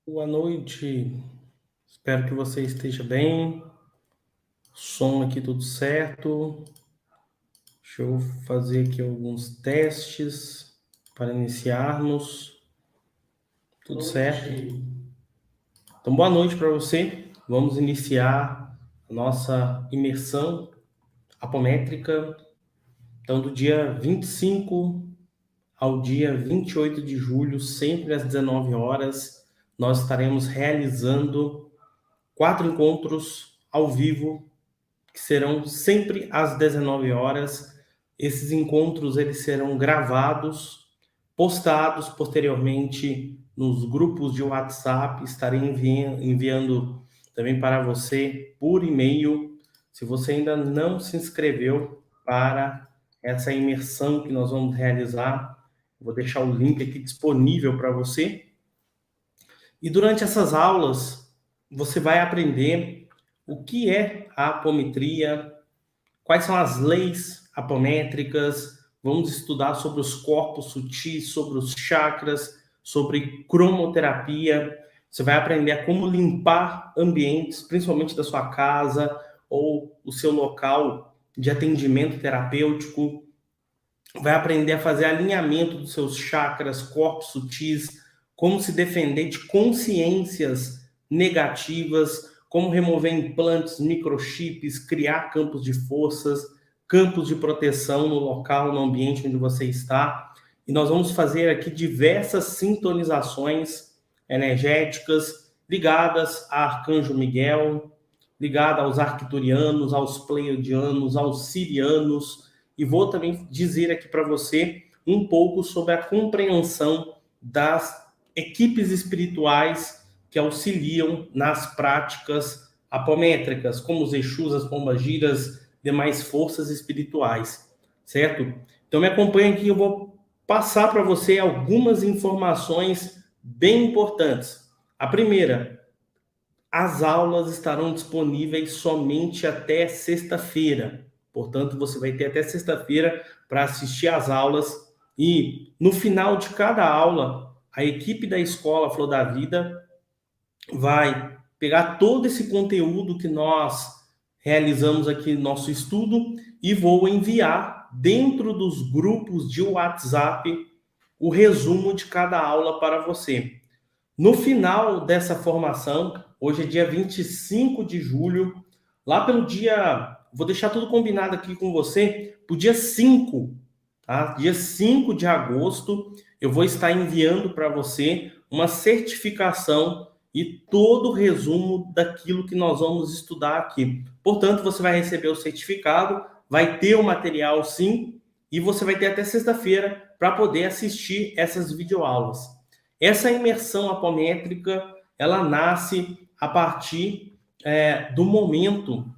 Boa noite. Espero que você esteja bem. Som aqui tudo certo. Deixa eu fazer aqui alguns testes para iniciarmos. Tudo certo? Então, boa noite para você. Vamos iniciar a nossa imersão apométrica. Então, do dia 25 ao dia 28 de julho, sempre às 19 horas, nós estaremos realizando 4 encontros ao vivo que serão sempre às 19 horas. Esses encontros eles serão gravados, postados posteriormente nos grupos de WhatsApp. Estarei enviando também para você por e-mail. Se você ainda não se inscreveu para essa imersão que nós vamos realizar, vou deixar o link aqui disponível para você. E durante essas aulas, você vai aprender o que é a apometria, quais são as leis apométricas, vamos estudar sobre os corpos sutis, sobre os chakras, sobre cromoterapia. Você vai aprender a como limpar ambientes, principalmente da sua casa ou o seu local de atendimento terapêutico. Vai aprender a fazer alinhamento dos seus chakras, corpos sutis, como se defender de consciências negativas, como remover implantes, microchips, criar campos de forças, campos de proteção no local, no ambiente onde você está. E nós vamos fazer aqui diversas sintonizações energéticas ligadas a Arcanjo Miguel, ligada aos arcturianos, aos pleiadianos, aos sirianos, e vou também dizer aqui para você um pouco sobre a compreensão das equipes espirituais que auxiliam nas práticas apométricas, como os Exus, as pombagiras, demais forças espirituais, certo? Então me acompanha aqui, eu vou passar para você algumas informações bem importantes. A primeira, as aulas estarão disponíveis somente até sexta-feira. Portanto, você vai ter até sexta-feira para assistir às aulas. E no final de cada aula, a equipe da Escola Flor da Vida vai pegar todo esse conteúdo que nós realizamos aqui no nosso estudo e vou enviar dentro dos grupos de WhatsApp o resumo de cada aula para você. No final dessa formação, hoje é dia 25 de julho, lá pelo dia, vou deixar tudo combinado aqui com você, para o dia 5, tá? Dia 5 de agosto, eu vou estar enviando para você uma certificação e todo o resumo daquilo que nós vamos estudar aqui. Portanto, você vai receber o certificado, vai ter o material sim, e você vai ter até sexta-feira para poder assistir essas videoaulas. Essa imersão apométrica, ela nasce a partir do momento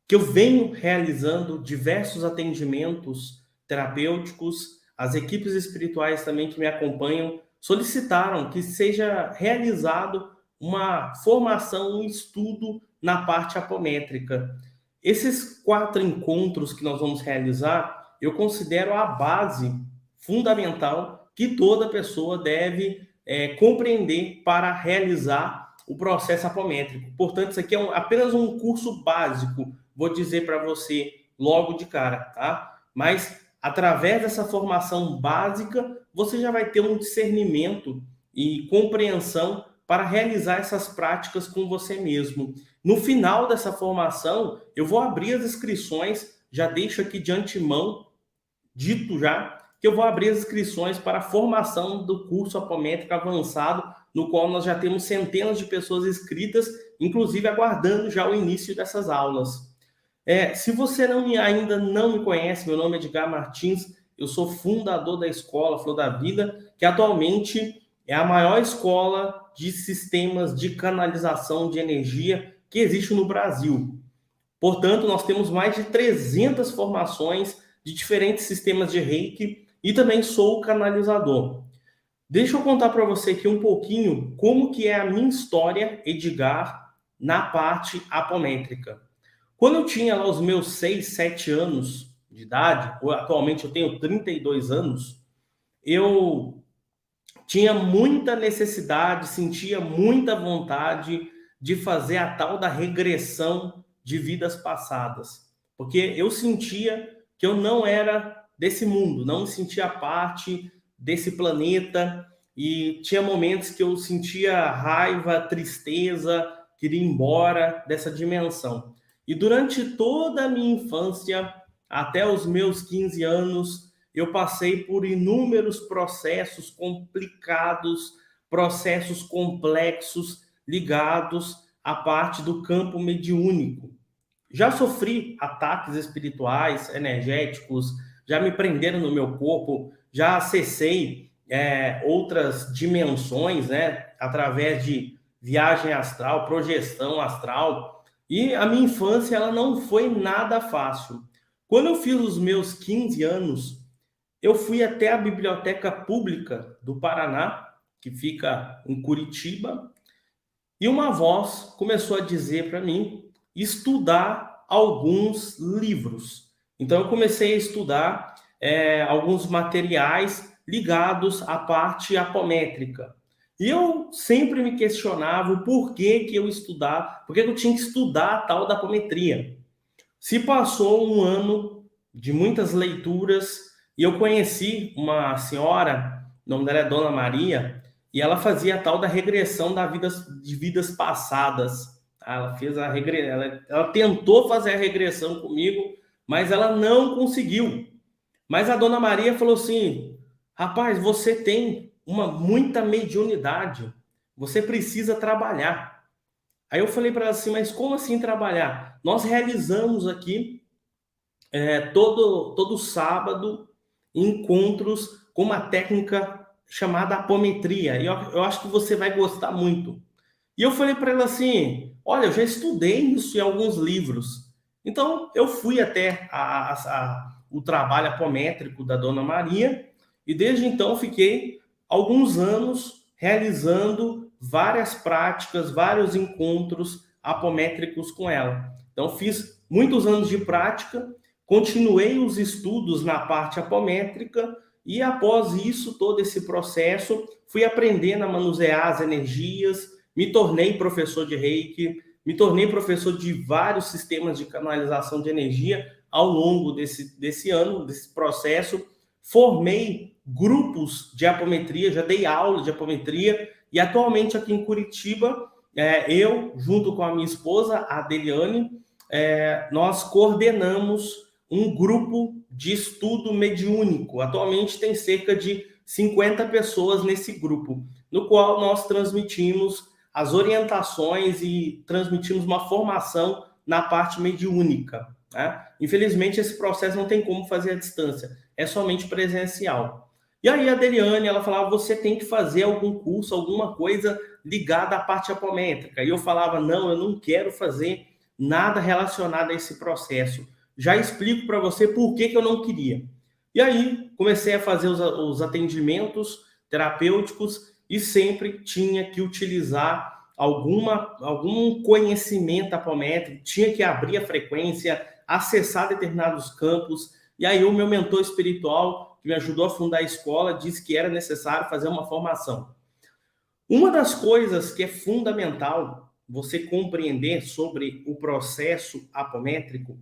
que eu venho realizando diversos atendimentos terapêuticos. As equipes espirituais também que me acompanham solicitaram que seja realizado uma formação, um estudo na parte apométrica. Esses 4 encontros que nós vamos realizar, eu considero a base fundamental que toda pessoa deve compreender para realizar o processo apométrico. Portanto, isso aqui é apenas um curso básico, vou dizer para você logo de cara, tá? Mas através dessa formação básica, você já vai ter um discernimento e compreensão para realizar essas práticas com você mesmo. No final dessa formação, eu vou abrir as inscrições, já deixo aqui de antemão, dito já, que eu vou abrir as inscrições para a formação do curso apométrico avançado, no qual nós já temos centenas de pessoas inscritas, inclusive aguardando já o início dessas aulas. Se você ainda não me conhece, meu nome é Edgar Martins, eu sou fundador da Escola Flor da Vida, que atualmente é a maior escola de sistemas de canalização de energia que existe no Brasil. Portanto, nós temos mais de 300 formações de diferentes sistemas de Reiki e também sou canalizador. Deixa eu contar para você aqui um pouquinho como que é a minha história, Edgar, na parte apométrica. Quando eu tinha lá os meus 6, 7 anos de idade, atualmente eu tenho 32 anos, eu tinha muita necessidade, sentia muita vontade de fazer a tal da regressão de vidas passadas, porque eu sentia que eu não era desse mundo, não me sentia parte desse planeta, e tinha momentos que eu sentia raiva, tristeza, queria ir embora dessa dimensão. E durante toda a minha infância, até os meus 15 anos, eu passei por inúmeros processos complicados, processos complexos ligados à parte do campo mediúnico. Já sofri ataques espirituais, energéticos, já me prenderam no meu corpo, já acessei outras dimensões, né, através de viagem astral, projeção astral, e a minha infância ela não foi nada fácil. Quando eu fiz os meus 15 anos, eu fui até a Biblioteca Pública do Paraná, que fica em Curitiba, e uma voz começou a dizer para mim estudar alguns livros. Então, eu comecei a estudar alguns materiais ligados à parte apométrica. E eu sempre me questionava o porquê que eu estudar, por que eu tinha que estudar a tal da apometria. Se passou um ano de muitas leituras e eu conheci uma senhora, o nome dela é Dona Maria, e ela fazia a tal da regressão de vidas passadas. Ela fez ela tentou fazer a regressão comigo, mas ela não conseguiu. Mas a Dona Maria falou assim: rapaz, você tem muita mediunidade, você precisa trabalhar. Aí eu falei para ela assim, mas como assim trabalhar? Nós realizamos aqui todo sábado encontros com uma técnica chamada apometria. E eu acho que você vai gostar muito. E eu falei para ela assim, olha, eu já estudei isso em alguns livros. Então, eu fui até o trabalho apométrico da Dona Maria e desde então fiquei alguns anos realizando várias práticas, vários encontros apométricos com ela. Então, fiz muitos anos de prática, continuei os estudos na parte apométrica e após isso, todo esse processo, fui aprendendo a manusear as energias, me tornei professor de Reiki, me tornei professor de vários sistemas de canalização de energia ao longo desse ano, desse processo. Formei grupos de apometria, já dei aula de apometria e atualmente aqui em Curitiba, eu, junto com a minha esposa, a Adeliane, nós coordenamos um grupo de estudo mediúnico. Atualmente tem cerca de 50 pessoas nesse grupo, no qual nós transmitimos as orientações e transmitimos uma formação na parte mediúnica. Né? Infelizmente, esse processo não tem como fazer à distância, é somente presencial. E aí a Adeliane, ela falava, você tem que fazer algum curso, alguma coisa ligada à parte apométrica. E eu falava, não, eu não quero fazer nada relacionado a esse processo. Já explico para você por que eu não queria. E aí comecei a fazer os atendimentos terapêuticos e sempre tinha que utilizar algum conhecimento apométrico, tinha que abrir a frequência, acessar determinados campos. E aí o meu mentor espiritual, que me ajudou a fundar a escola, disse que era necessário fazer uma formação. Uma das coisas que é fundamental você compreender sobre o processo apométrico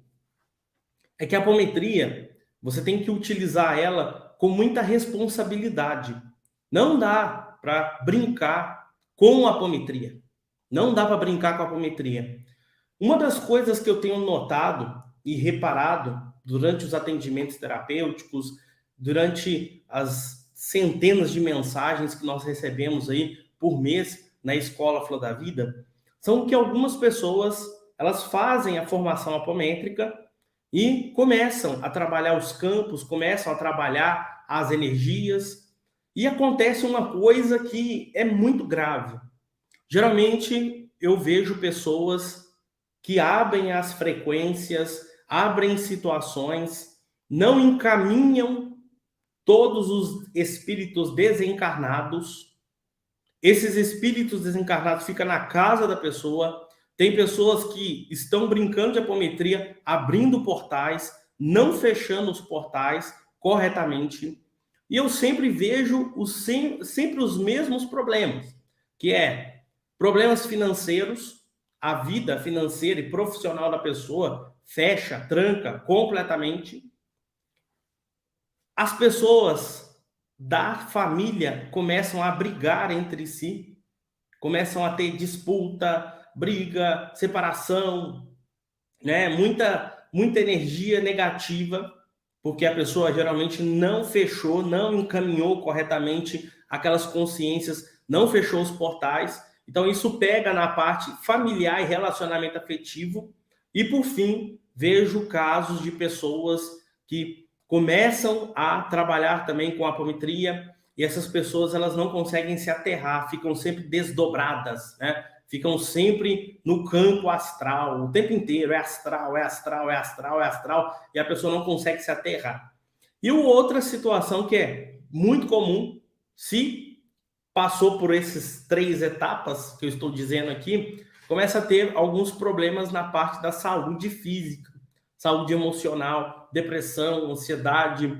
é que a apometria, você tem que utilizar ela com muita responsabilidade. Não dá para brincar com a apometria. Não dá para brincar com a apometria. Uma das coisas que eu tenho notado e reparado durante os atendimentos terapêuticos, durante as centenas de mensagens que nós recebemos aí por mês na Escola Flor da Vida, são que algumas pessoas, elas fazem a formação apométrica e começam a trabalhar os campos, começam a trabalhar as energias, e acontece uma coisa que é muito grave. Geralmente, eu vejo pessoas que abrem as frequências, abrem situações, não encaminham todos os espíritos desencarnados. Esses espíritos desencarnados ficam na casa da pessoa. Tem pessoas que estão brincando de apometria, abrindo portais, não fechando os portais corretamente. E eu sempre vejo sempre os mesmos problemas, que é problemas financeiros, a vida financeira e profissional da pessoa fecha, tranca completamente. As pessoas da família começam a brigar entre si, começam a ter disputa, briga, separação, né? Muita energia negativa, porque a pessoa geralmente não fechou, não encaminhou corretamente aquelas consciências, não fechou os portais. Então, isso pega na parte familiar e relacionamento afetivo. E, por fim, vejo casos de pessoas que começam a trabalhar também com apometria e essas pessoas elas não conseguem se aterrar, ficam sempre desdobradas, né? Ficam sempre no campo astral, o tempo inteiro, é astral, é astral, é astral, é astral, e a pessoa não consegue se aterrar. E outra situação que é muito comum, se passou por essas 3 etapas que eu estou dizendo aqui, começa a ter alguns problemas na parte da saúde física, saúde emocional, depressão, ansiedade,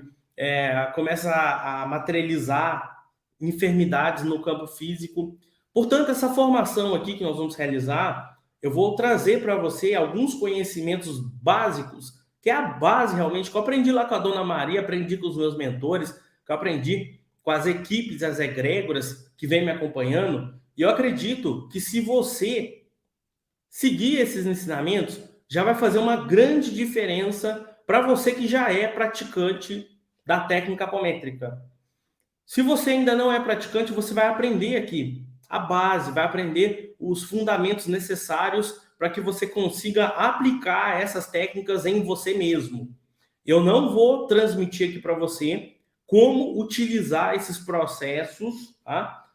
começa a materializar enfermidades no campo físico. Portanto, essa formação aqui que nós vamos realizar, eu vou trazer para você alguns conhecimentos básicos, que é a base realmente, que eu aprendi lá com a Dona Maria, aprendi com os meus mentores, que eu aprendi com as equipes, as egrégoras que vêm me acompanhando, e eu acredito que se você seguir esses ensinamentos, já vai fazer uma grande diferença para você que já é praticante da técnica apométrica. Se você ainda não é praticante, você vai aprender aqui a base, vai aprender os fundamentos necessários para que você consiga aplicar essas técnicas em você mesmo. Eu não vou transmitir aqui para você como utilizar esses processos, tá?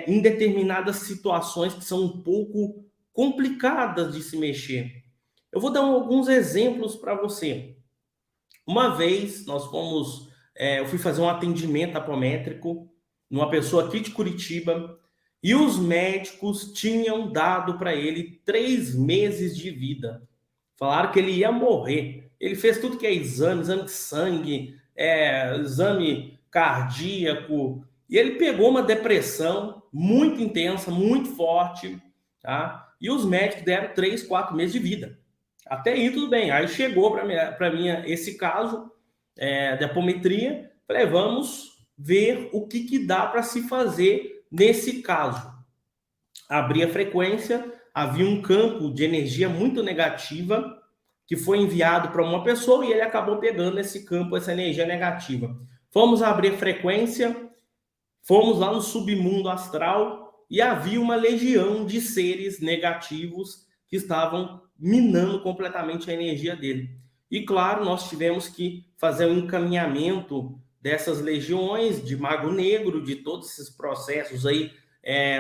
Em determinadas situações que são um pouco complicadas de se mexer. Eu vou dar alguns exemplos para você. Uma vez eu fui fazer um atendimento apométrico numa pessoa aqui de Curitiba e os médicos tinham dado para ele 3 meses de vida. Falaram que ele ia morrer. Ele fez tudo que é exame de sangue, exame cardíaco, e ele pegou uma depressão muito intensa, muito forte, tá? E os médicos deram 3, 4 meses de vida. Até aí tudo bem. Aí chegou para mim esse caso de apometria. Falei, vamos ver o que dá para se fazer nesse caso. Abri a frequência, havia um campo de energia muito negativa que foi enviado para uma pessoa e ele acabou pegando esse campo, essa energia negativa. Fomos abrir a frequência, fomos lá no submundo astral e havia uma legião de seres negativos que estavam minando completamente a energia dele. E claro, nós tivemos que fazer um encaminhamento dessas legiões de mago negro, de todos esses processos aí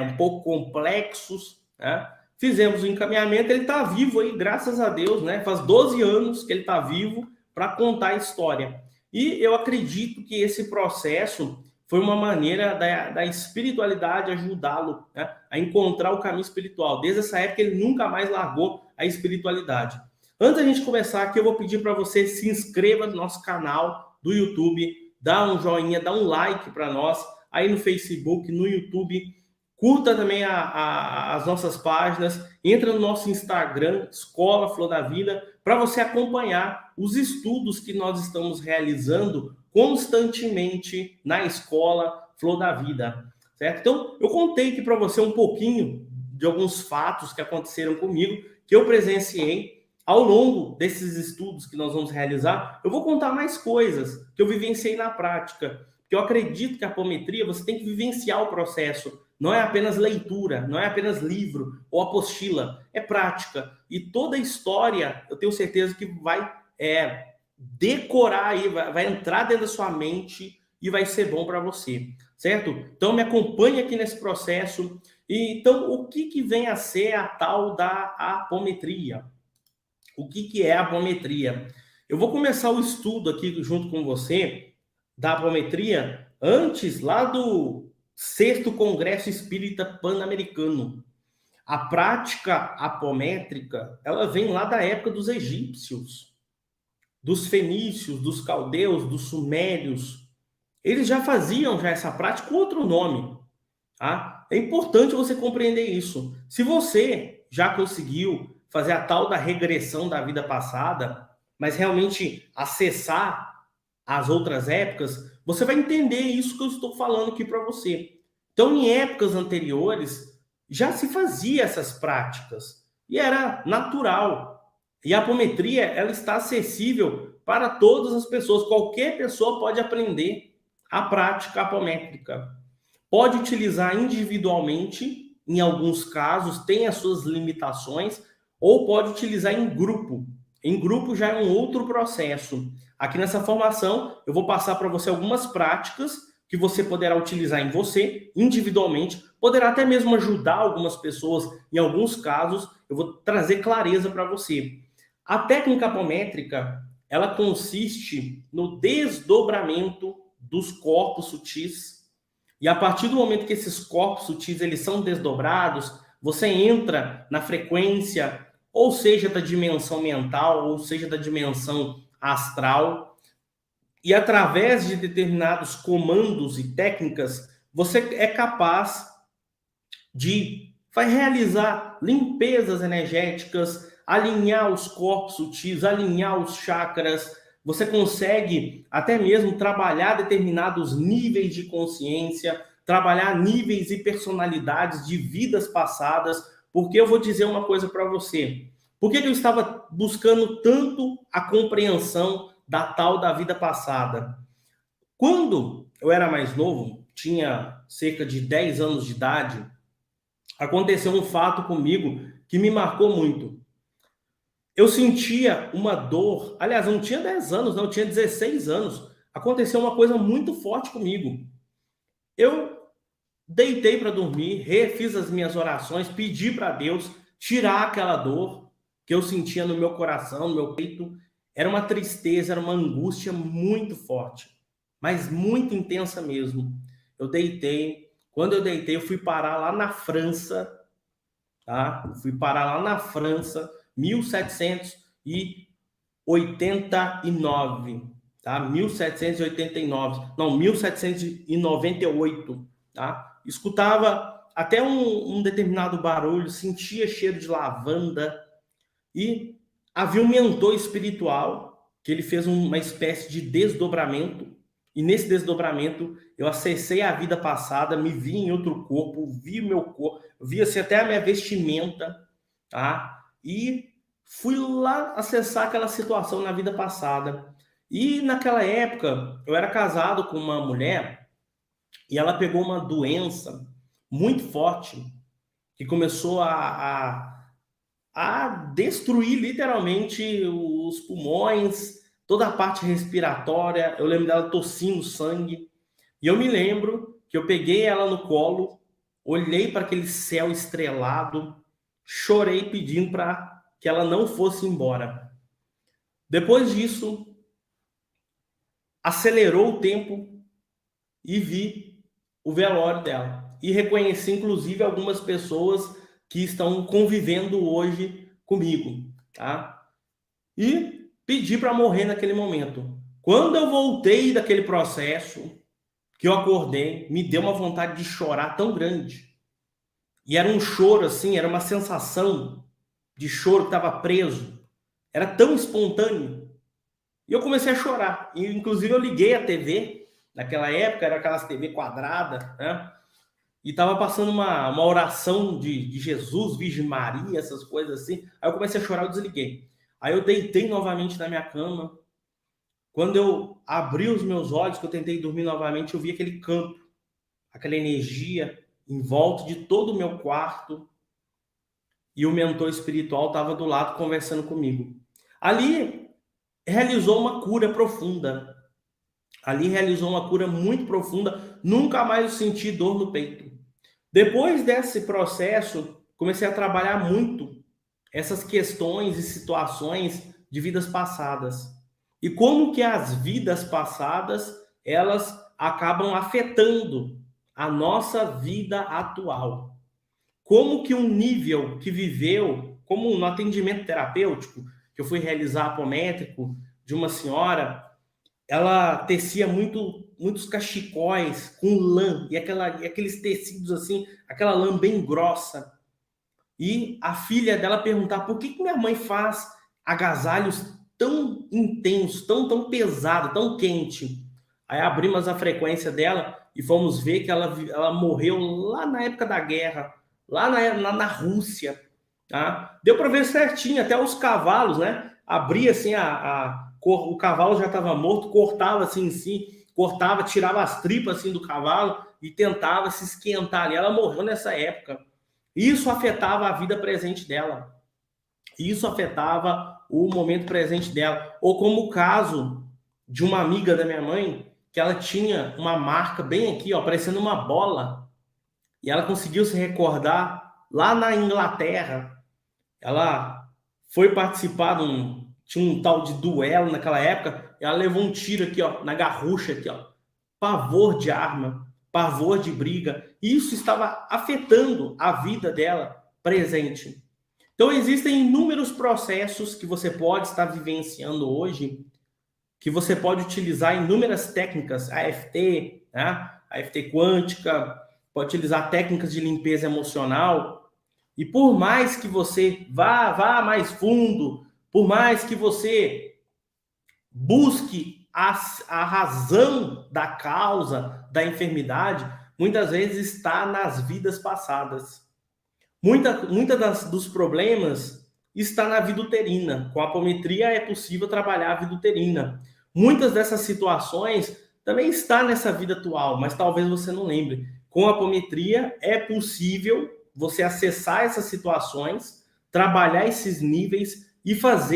um pouco complexos, né? Fizemos o encaminhamento, ele está vivo aí, graças a Deus, né? Faz 12 anos que ele está vivo para contar a história. E eu acredito que esse processo foi uma maneira da espiritualidade ajudá-lo, né, a encontrar o caminho espiritual. Desde essa época, ele nunca mais largou a espiritualidade. Antes da gente começar aqui, eu vou pedir para você se inscreva no nosso canal do YouTube, dá um joinha, dá um like para nós, aí no Facebook, no YouTube. Curta também as nossas páginas, entra no nosso Instagram, Escola Flor da Vida, para você acompanhar os estudos que nós estamos realizando constantemente na Escola Flor da Vida, certo? Então, eu contei aqui para você um pouquinho de alguns fatos que aconteceram comigo, que eu presenciei ao longo desses estudos que nós vamos realizar. Eu vou contar mais coisas que eu vivenciei na prática, porque eu acredito que a apometria, você tem que vivenciar o processo. Não é apenas leitura, não é apenas livro ou apostila, é prática. E toda a história, eu tenho certeza que vai decorar aí, vai entrar dentro da sua mente e vai ser bom para você, certo? Então me acompanhe aqui nesse processo. E, então, o que vem a ser a tal da apometria? O que é a apometria? Eu vou começar o estudo aqui junto com você da apometria antes lá do 6º Congresso Espírita Pan-Americano. A prática apométrica, ela vem lá da época dos egípcios, dos fenícios, dos caldeus, dos sumérios. eles já faziam já essa prática com outro nome, tá? É importante você compreender isso. Se você já conseguiu fazer a tal da regressão da vida passada, mas realmente acessar as outras épocas, você vai entender isso que eu estou falando aqui para você. Então, em épocas anteriores, já se fazia essas práticas e era natural. E a apometria, ela está acessível para todas as pessoas. Qualquer pessoa pode aprender a prática apométrica. Pode utilizar individualmente, em alguns casos, tem as suas limitações, ou pode utilizar em grupo. Em grupo já é um outro processo. Aqui nessa formação, eu vou passar para você algumas práticas que você poderá utilizar em você, individualmente, poderá até mesmo ajudar algumas pessoas, em alguns casos, eu vou trazer clareza para você. A técnica apométrica, ela consiste no desdobramento dos corpos sutis, e a partir do momento que esses corpos sutis eles são desdobrados, você entra na frequência, ou seja, da dimensão mental, ou seja, da dimensão astral, e através de determinados comandos e técnicas, você é capaz de realizar limpezas energéticas, alinhar os corpos sutis, alinhar os chakras. Você consegue até mesmo trabalhar determinados níveis de consciência, trabalhar níveis e personalidades de vidas passadas, porque eu vou dizer uma coisa para você. Por que eu estava buscando tanto a compreensão da tal da vida passada? Quando eu era mais novo, tinha cerca de 10 anos de idade, aconteceu um fato comigo que me marcou muito. Eu sentia uma dor, aliás, eu não tinha 10 anos, não, eu tinha 16 anos. Aconteceu uma coisa muito forte comigo. Eu deitei para dormir, refiz as minhas orações, pedi para Deus tirar aquela dor que eu sentia no meu coração, no meu peito. Era uma tristeza, era uma angústia muito forte, mas muito intensa mesmo. Eu deitei. Quando eu deitei, eu fui parar lá na França, tá? Fui parar lá na França, 1789, tá? 1789, não, 1798, tá? Escutava até um determinado barulho, sentia cheiro de lavanda e havia um mentor espiritual que ele fez uma espécie de desdobramento e nesse desdobramento eu acessei a vida passada, me vi em outro corpo, vi o meu corpo, vi assim, até a minha vestimenta, tá? E fui lá acessar aquela situação na vida passada. E naquela época eu era casado com uma mulher e ela pegou uma doença muito forte que começou a destruir literalmente os pulmões, toda a parte respiratória. Eu lembro dela tossindo sangue. E eu me lembro que eu peguei ela no colo, olhei para aquele céu estrelado, chorei pedindo para que ela não fosse embora. Depois disso, acelerou o tempo e vi o velório dela. E reconheci, inclusive, algumas pessoas que estão convivendo hoje comigo, tá? E pedi para morrer naquele momento. Quando eu voltei daquele processo, que eu acordei, me deu uma vontade de chorar tão grande. E era um choro assim, era uma sensação de choro que estava preso. Era tão espontâneo. E eu comecei a chorar. E, inclusive, eu liguei a TV. Naquela época, era aquelas TV quadrada, né? E estava passando uma oração de Jesus, Virgem Maria, essas coisas assim. Aí eu comecei a chorar, eu desliguei. Aí eu deitei novamente na minha cama. Quando eu abri os meus olhos, que eu tentei dormir novamente, eu vi aquele campo, aquela energia em volta de todo o meu quarto. E o mentor espiritual estava do lado conversando comigo. Ali realizou uma cura profunda. Ali realizou uma cura muito profunda. Nunca mais eu senti dor no peito. Depois desse processo, comecei a trabalhar muito essas questões e situações de vidas passadas. E como que as vidas passadas, elas acabam afetando a nossa vida atual. Como que um nível que viveu, como no atendimento terapêutico, que eu fui realizar apométrico, de uma senhora, ela tecia muito muitos cachecóis com lã e aqueles tecidos assim, aquela lã bem grossa. E a filha dela perguntar por que minha mãe faz agasalhos tão intensos, tão pesado, tão quente. Aí abrimos a frequência dela e fomos ver que ela morreu lá na época da guerra, lá na Rússia. Tá? Deu para ver certinho, até os cavalos, né? Abria assim, o cavalo já estava morto, cortava assim em si, cortava, tirava as tripas assim do cavalo e tentava se esquentar ali. Ela morreu nessa época. Isso afetava a vida presente dela. Isso afetava o momento presente dela. Ou como o caso de uma amiga da minha mãe, que ela tinha uma marca bem aqui, ó, parecendo uma bola. E ela conseguiu se recordar lá na Inglaterra. Ela foi participar tinha um tal de duelo naquela época. E ela levou um tiro aqui, ó, na garrucha aqui, ó. Pavor de arma, pavor de briga. Isso estava afetando a vida dela presente. Então, existem inúmeros processos que você pode estar vivenciando hoje, que você pode utilizar inúmeras técnicas, AFT, né? AFT quântica, pode utilizar técnicas de limpeza emocional. E por mais que você vá mais fundo, por mais que você busque a razão da causa da enfermidade, muitas vezes está nas vidas passadas. Dos problemas está na vida uterina. Com a apometria é possível trabalhar a vida uterina. Muitas dessas situações também está nessa vida atual, mas talvez você não lembre. Com a apometria é possível você acessar essas situações, trabalhar esses níveis e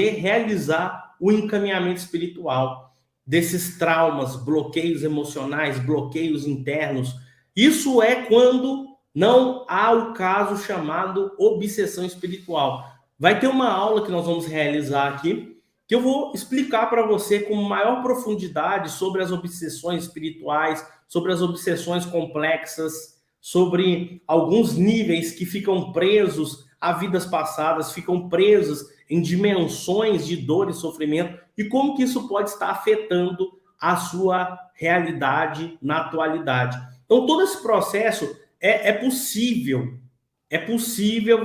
realizar o encaminhamento espiritual desses traumas, bloqueios emocionais, bloqueios internos. Isso é quando não há o caso chamado obsessão espiritual. Vai ter uma aula que nós vamos realizar aqui, que eu vou explicar para você com maior profundidade sobre as obsessões espirituais, sobre as obsessões complexas, sobre alguns níveis que ficam presos a vidas passadas, ficam presos em dimensões de dor e sofrimento, e como que isso pode estar afetando a sua realidade na atualidade. Então, todo esse processo é possível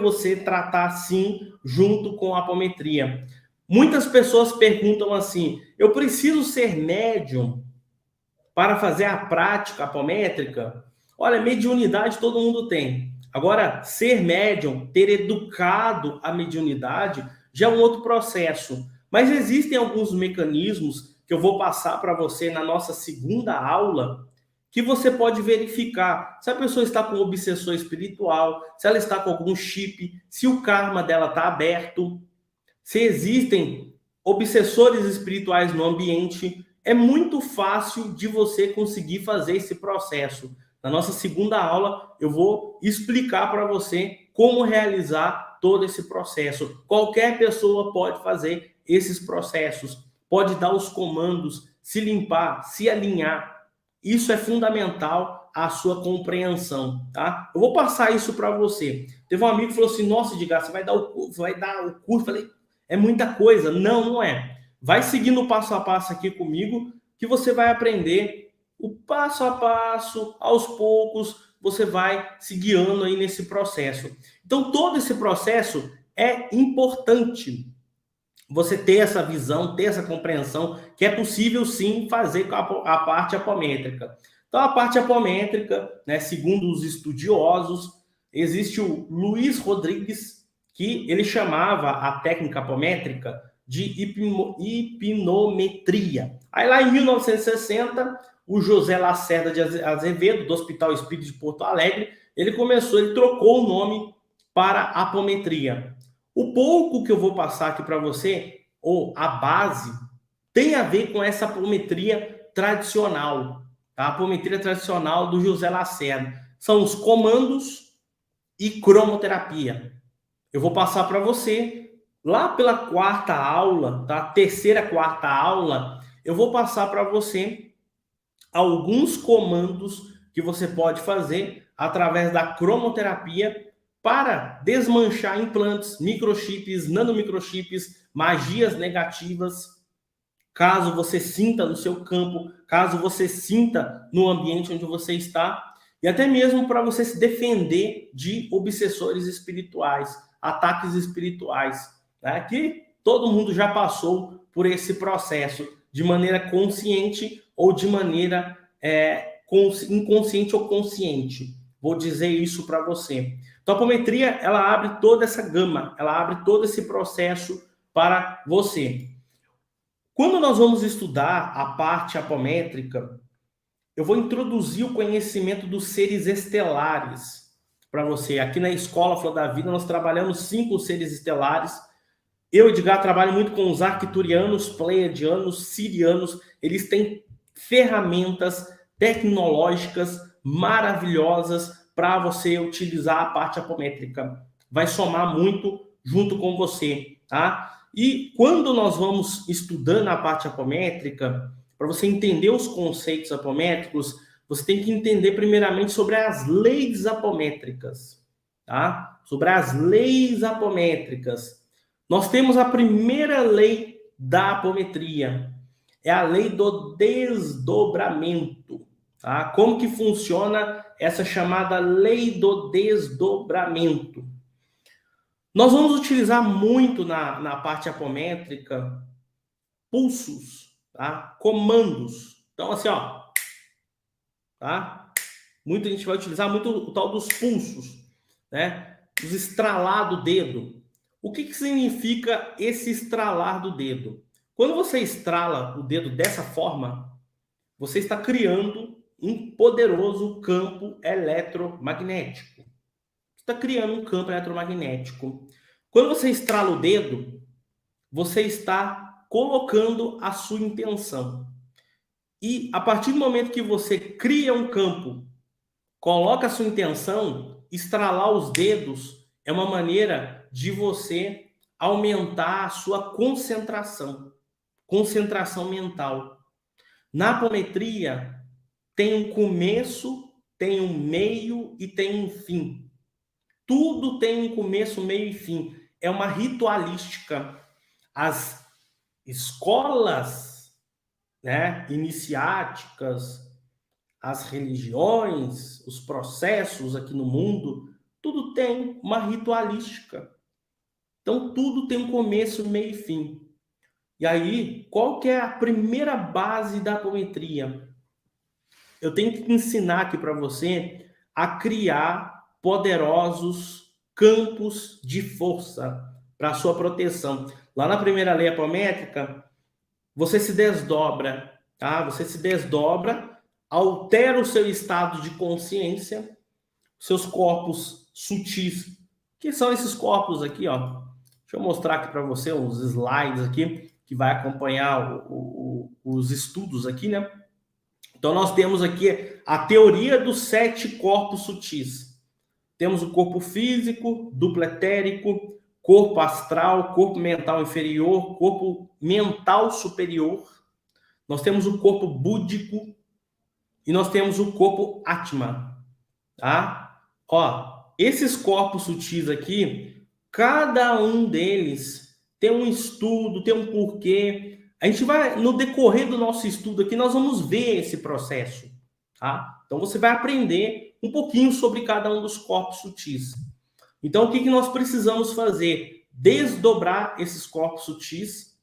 você tratar sim junto com a apometria. Muitas pessoas perguntam assim: eu preciso ser médium para fazer a prática apométrica? Olha, mediunidade todo mundo tem. Agora, ser médium, ter educado a mediunidade, já é um outro processo. Mas existem alguns mecanismos que eu vou passar para você na nossa segunda aula, que você pode verificar se a pessoa está com obsessão espiritual, se ela está com algum chip, se o karma dela está aberto, se existem obsessores espirituais no ambiente. É muito fácil de você conseguir fazer esse processo. Na nossa segunda aula, eu vou explicar para você como realizar todo esse processo. Qualquer pessoa pode fazer esses processos, pode dar os comandos, se limpar, se alinhar. Isso é fundamental a sua compreensão, tá? Eu vou passar isso para você. Teve um amigo que falou assim: nossa, Edgar, você vai dar o curso? Falei, é muita coisa. Não, não é. Vai seguindo o passo a passo aqui comigo, que você vai aprender o passo a passo, aos poucos, você vai se guiando aí nesse processo. Então, todo esse processo é importante você ter essa visão, ter essa compreensão, que é possível sim fazer a parte apométrica. Então, a parte apométrica, né, segundo os estudiosos, existe o Luiz Rodrigues, que ele chamava a técnica apométrica de hipnometria. Aí lá em 1960, o José Lacerda de Azevedo, do Hospital Espírita de Porto Alegre, ele trocou o nome para apometria. O pouco que eu vou passar aqui para você, ou a base, tem a ver com essa apometria tradicional, tá? A apometria tradicional do José Lacerda. São os comandos e cromoterapia. Eu vou passar para você, lá pela quarta aula, tá? Terceira, quarta aula, eu vou passar para você alguns comandos que você pode fazer através da cromoterapia para desmanchar implantes, microchips, nanomicrochips, magias negativas, caso você sinta no seu campo, caso você sinta no ambiente onde você está, e até mesmo para você se defender de obsessores espirituais, ataques espirituais, né? Que todo mundo já passou por esse processo de maneira consciente ou de maneira inconsciente ou consciente. Vou dizer isso para você. Então, a apometria, ela abre toda essa gama, ela abre todo esse processo para você. Quando nós vamos estudar a parte apométrica, eu vou introduzir o conhecimento dos seres estelares para você. Aqui na Escola Flor da Vida, nós trabalhamos 5 seres estelares. Eu, Edgar, trabalho muito com os arcturianos, pleiadianos, sirianos. Eles têm ferramentas tecnológicas maravilhosas para você utilizar a parte apométrica. Vai somar muito junto com você, tá? E quando nós vamos estudando a parte apométrica, para você entender os conceitos apométricos, você tem que entender primeiramente sobre as leis apométricas, tá? Sobre as leis apométricas. Nós temos a primeira lei da apometria, é a lei do desdobramento, tá? Como que funciona essa chamada lei do desdobramento? Nós vamos utilizar muito na parte apométrica pulsos, tá? Comandos. Então, assim, ó, tá? Muita gente vai utilizar muito o tal dos pulsos, né? Os estralar do dedo. O que significa esse estralar do dedo? Quando você estrala o dedo dessa forma, você está criando um poderoso campo eletromagnético. Você está criando um campo eletromagnético. Quando você estrala o dedo, você está colocando a sua intenção. E a partir do momento que você cria um campo, coloca a sua intenção, estralar os dedos é uma maneira de você aumentar a sua concentração mental. Na apometria, tem um começo, tem um meio e tem um fim. Tudo tem um começo, meio e fim. É uma ritualística. As escolas, né, iniciáticas, as religiões, os processos aqui no mundo, tudo tem uma ritualística. Então, tudo tem um começo, meio e fim. E aí, qual que é a primeira base da apometria? Eu tenho que ensinar aqui para você a criar poderosos campos de força para a sua proteção. Lá na primeira lei apométrica, você se desdobra, tá? Você se desdobra, altera o seu estado de consciência, seus corpos sutis, que são esses corpos aqui, ó. Deixa eu mostrar aqui para você uns slides aqui, que vai acompanhar os estudos aqui, né? Então, nós temos aqui a teoria dos 7 corpos sutis. Temos o corpo físico, duplo etérico, corpo astral, corpo mental inferior, corpo mental superior. Nós temos o corpo búdico e nós temos o corpo Atma, tá? Ó, esses corpos sutis aqui, cada um deles tem um estudo, tem um porquê. A gente vai, no decorrer do nosso estudo aqui, nós vamos ver esse processo, tá? Então, você vai aprender um pouquinho sobre cada um dos corpos sutis. Então, o que nós precisamos fazer? Desdobrar esses corpos sutis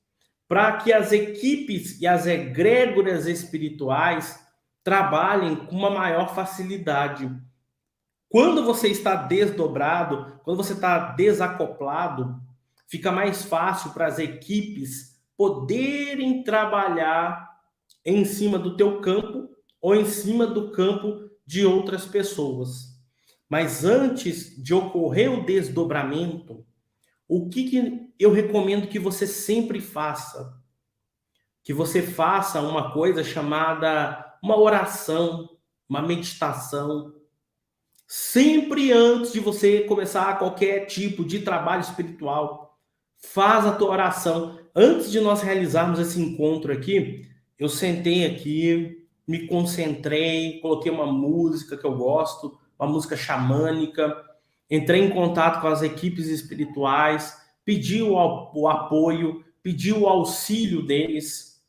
para que as equipes e as egrégoras espirituais trabalhem com uma maior facilidade. Quando você está desdobrado, quando você está desacoplado, fica mais fácil para as equipes poderem trabalhar em cima do teu campo ou em cima do campo de outras pessoas. Mas antes de ocorrer o desdobramento, o que eu recomendo que você sempre faça? Que você faça uma coisa chamada uma oração, uma meditação. Sempre antes de você começar qualquer tipo de trabalho espiritual, faz a tua oração. Antes de nós realizarmos esse encontro aqui, eu sentei aqui, me concentrei, coloquei uma música que eu gosto, uma música xamânica, entrei em contato com as equipes espirituais, pedi o apoio, pedi o auxílio deles.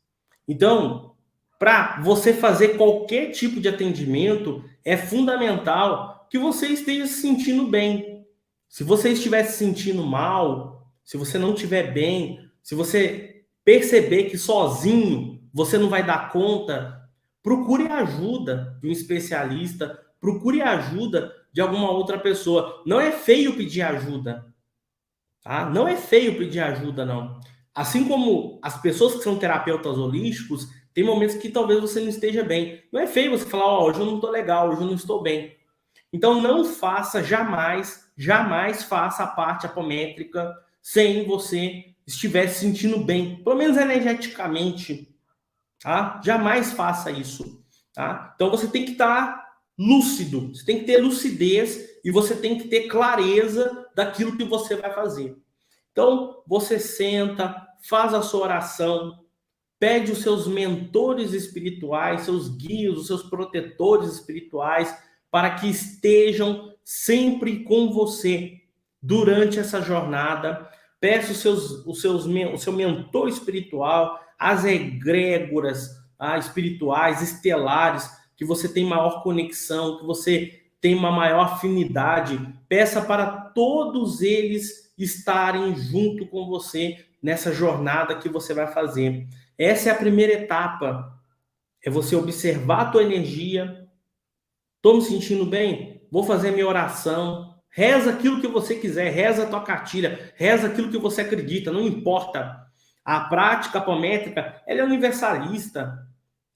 Então, para você fazer qualquer tipo de atendimento, é fundamental que você esteja se sentindo bem. Se você estiver se sentindo mal, se você não estiver bem, se você perceber que sozinho você não vai dar conta, procure ajuda de um especialista, procure ajuda de alguma outra pessoa. Não é feio pedir ajuda, tá? Não é feio pedir ajuda, não. Assim como as pessoas que são terapeutas holísticos, tem momentos que talvez você não esteja bem. Não é feio você falar, ó, hoje eu não estou legal, hoje eu não estou bem. Então não faça jamais, jamais faça a parte apométrica sem você estiver se sentindo bem, pelo menos energeticamente, tá? Jamais faça isso, tá? Então você tem que estar lúcido, você tem que ter lucidez e você tem que ter clareza daquilo que você vai fazer. Então, você senta, faz a sua oração, pede os seus mentores espirituais, seus guias, os seus protetores espirituais, para que estejam sempre com você durante essa jornada. Peça o seu mentor espiritual, as egrégoras espirituais, estelares, que você tem maior conexão, que você tem uma maior afinidade. Peça para todos eles estarem junto com você nessa jornada que você vai fazer. Essa é a primeira etapa. É você observar a tua energia. Estou me sentindo bem? Vou fazer minha oração. Reza aquilo que você quiser. Reza a tua cartilha. Reza aquilo que você acredita. Não importa. A prática apométrica, ela é universalista.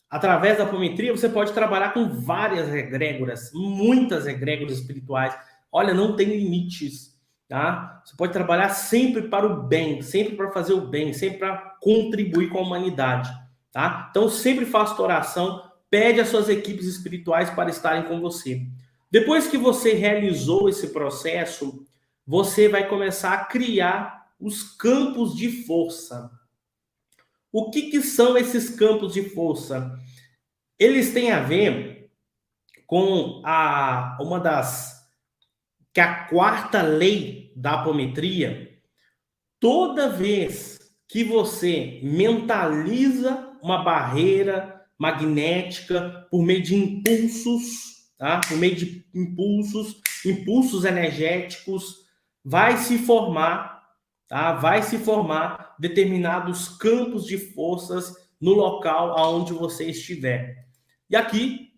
Através da apometria, você pode trabalhar com várias egrégoras. Muitas egrégoras espirituais. Olha, não tem limites. Tá? Você pode trabalhar sempre para o bem, sempre para fazer o bem, sempre para contribuir com a humanidade, tá? Então sempre faça tua oração, pede às suas equipes espirituais para estarem com você. Depois que você realizou esse processo, você vai começar a criar os campos de força. O que são esses campos de força? Eles têm a ver com uma das que é a quarta lei da apometria. Toda vez que você mentaliza uma barreira magnética por meio de impulsos, tá? Por meio de impulsos energéticos, vai se formar, tá? Vai se formar determinados campos de forças no local aonde você estiver. E aqui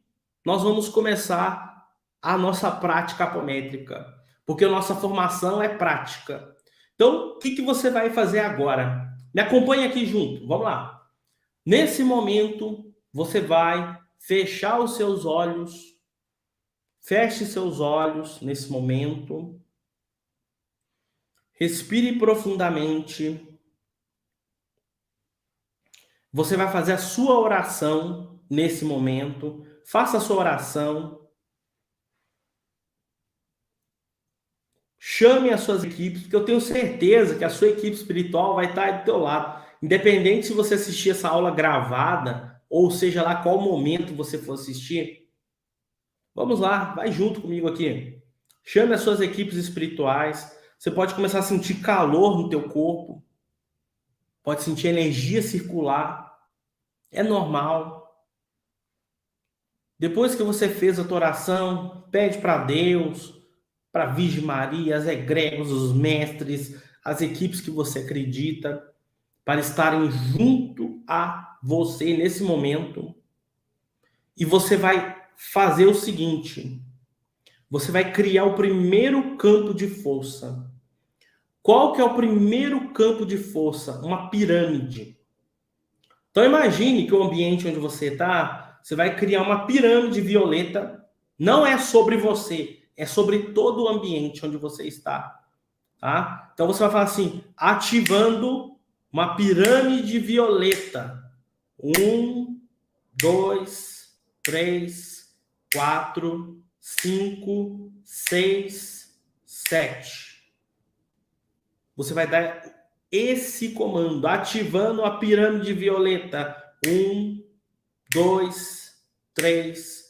nós vamos começar a nossa prática apométrica, porque a nossa formação é prática. Então, o que você vai fazer agora? Me acompanhe aqui junto, vamos lá. Nesse momento, você vai fechar os seus olhos, feche seus olhos nesse momento, respire profundamente. Você vai fazer a sua oração nesse momento, faça a sua oração. Chame as suas equipes, porque eu tenho certeza que a sua equipe espiritual vai estar aí do teu lado. Independente se você assistir essa aula gravada, ou seja lá qual momento você for assistir, vamos lá, vai junto comigo aqui. Chame as suas equipes espirituais. Você pode começar a sentir calor no teu corpo, pode sentir energia circular. É normal. Depois que você fez a tua oração, pede para Deus, para a Virgem Maria, as egregos, os mestres, as equipes que você acredita, para estarem junto a você nesse momento. E você vai fazer o seguinte: você vai criar o primeiro campo de força. Qual que é o primeiro campo de força? Uma pirâmide. Então imagine que o ambiente onde você está, você vai criar uma pirâmide violeta. Não é sobre você, é sobre todo o ambiente onde você está. Tá? Então você vai falar assim, ativando uma pirâmide violeta. 1, 2, 3, 4, 5, 6, 7. Você vai dar esse comando, ativando a pirâmide violeta. 1, 2, 3,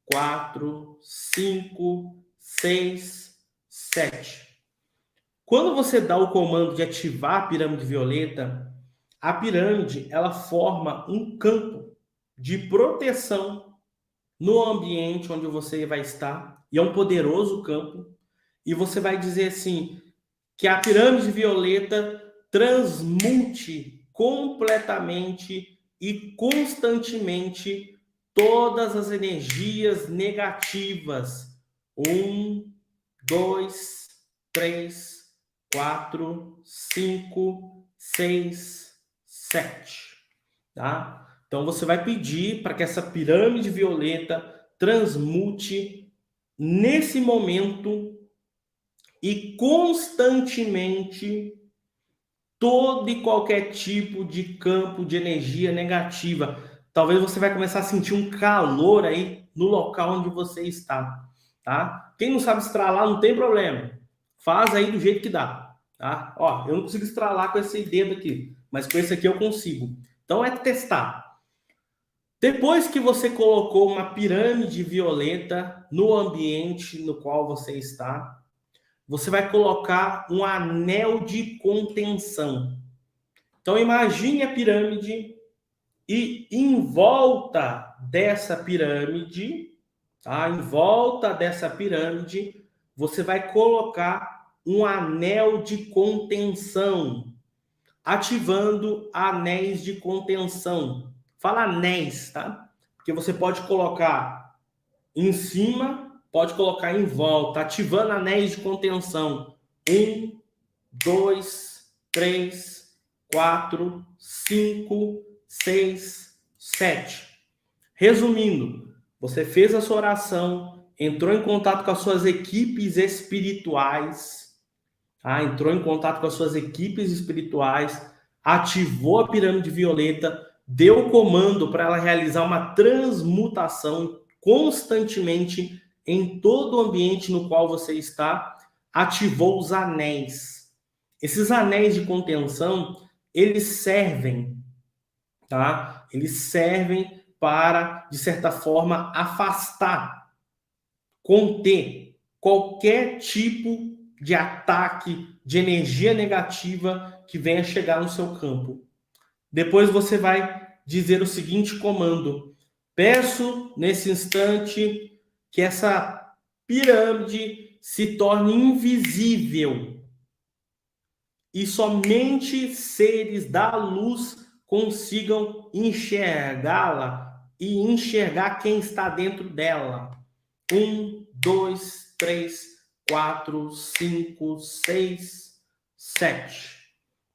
4, 5, 6, 7. Quando você dá o comando de ativar a pirâmide violeta, a pirâmide, ela forma um campo de proteção no ambiente onde você vai estar, e é um poderoso campo, e você vai dizer assim, que a pirâmide violeta transmute completamente e constantemente todas as energias negativas. 1, 2, 3, 4, 5, 6, 7. Tá? Então você vai pedir para que essa pirâmide violeta transmute nesse momento e constantemente todo e qualquer tipo de campo de energia negativa. Talvez você vai começar a sentir um calor aí no local onde você está, tá? Quem não sabe estralar, não tem problema. Faz aí do jeito que dá, tá? Ó, eu não consigo estralar com esse dedo aqui, mas com esse aqui eu consigo. Então é testar. Depois que você colocou uma pirâmide violeta no ambiente no qual você está, você vai colocar um anel de contenção. Então imagine a pirâmide e em volta dessa pirâmide, tá? Em volta dessa pirâmide, você vai colocar um anel de contenção, ativando anéis de contenção. Fala anéis, tá? Porque você pode colocar em cima, pode colocar em volta, ativando anéis de contenção. 1, 2, 3, 4, 5, 6, 7. Resumindo, você fez a sua oração, entrou em contato com as suas equipes espirituais, tá? Entrou em contato com as suas equipes espirituais, ativou a pirâmide violeta, deu comando para ela realizar uma transmutação constantemente em todo o ambiente no qual você está, ativou os anéis. Esses anéis de contenção, eles servem, tá? Eles servem para, de certa forma, afastar, conter qualquer tipo de ataque de energia negativa que venha chegar no seu campo. Depois você vai dizer o seguinte comando: peço nesse instante que essa pirâmide se torne invisível e somente seres da luz consigam enxergá-la e enxergar quem está dentro dela. 1, 2, 3, 4, 5, 6, 7.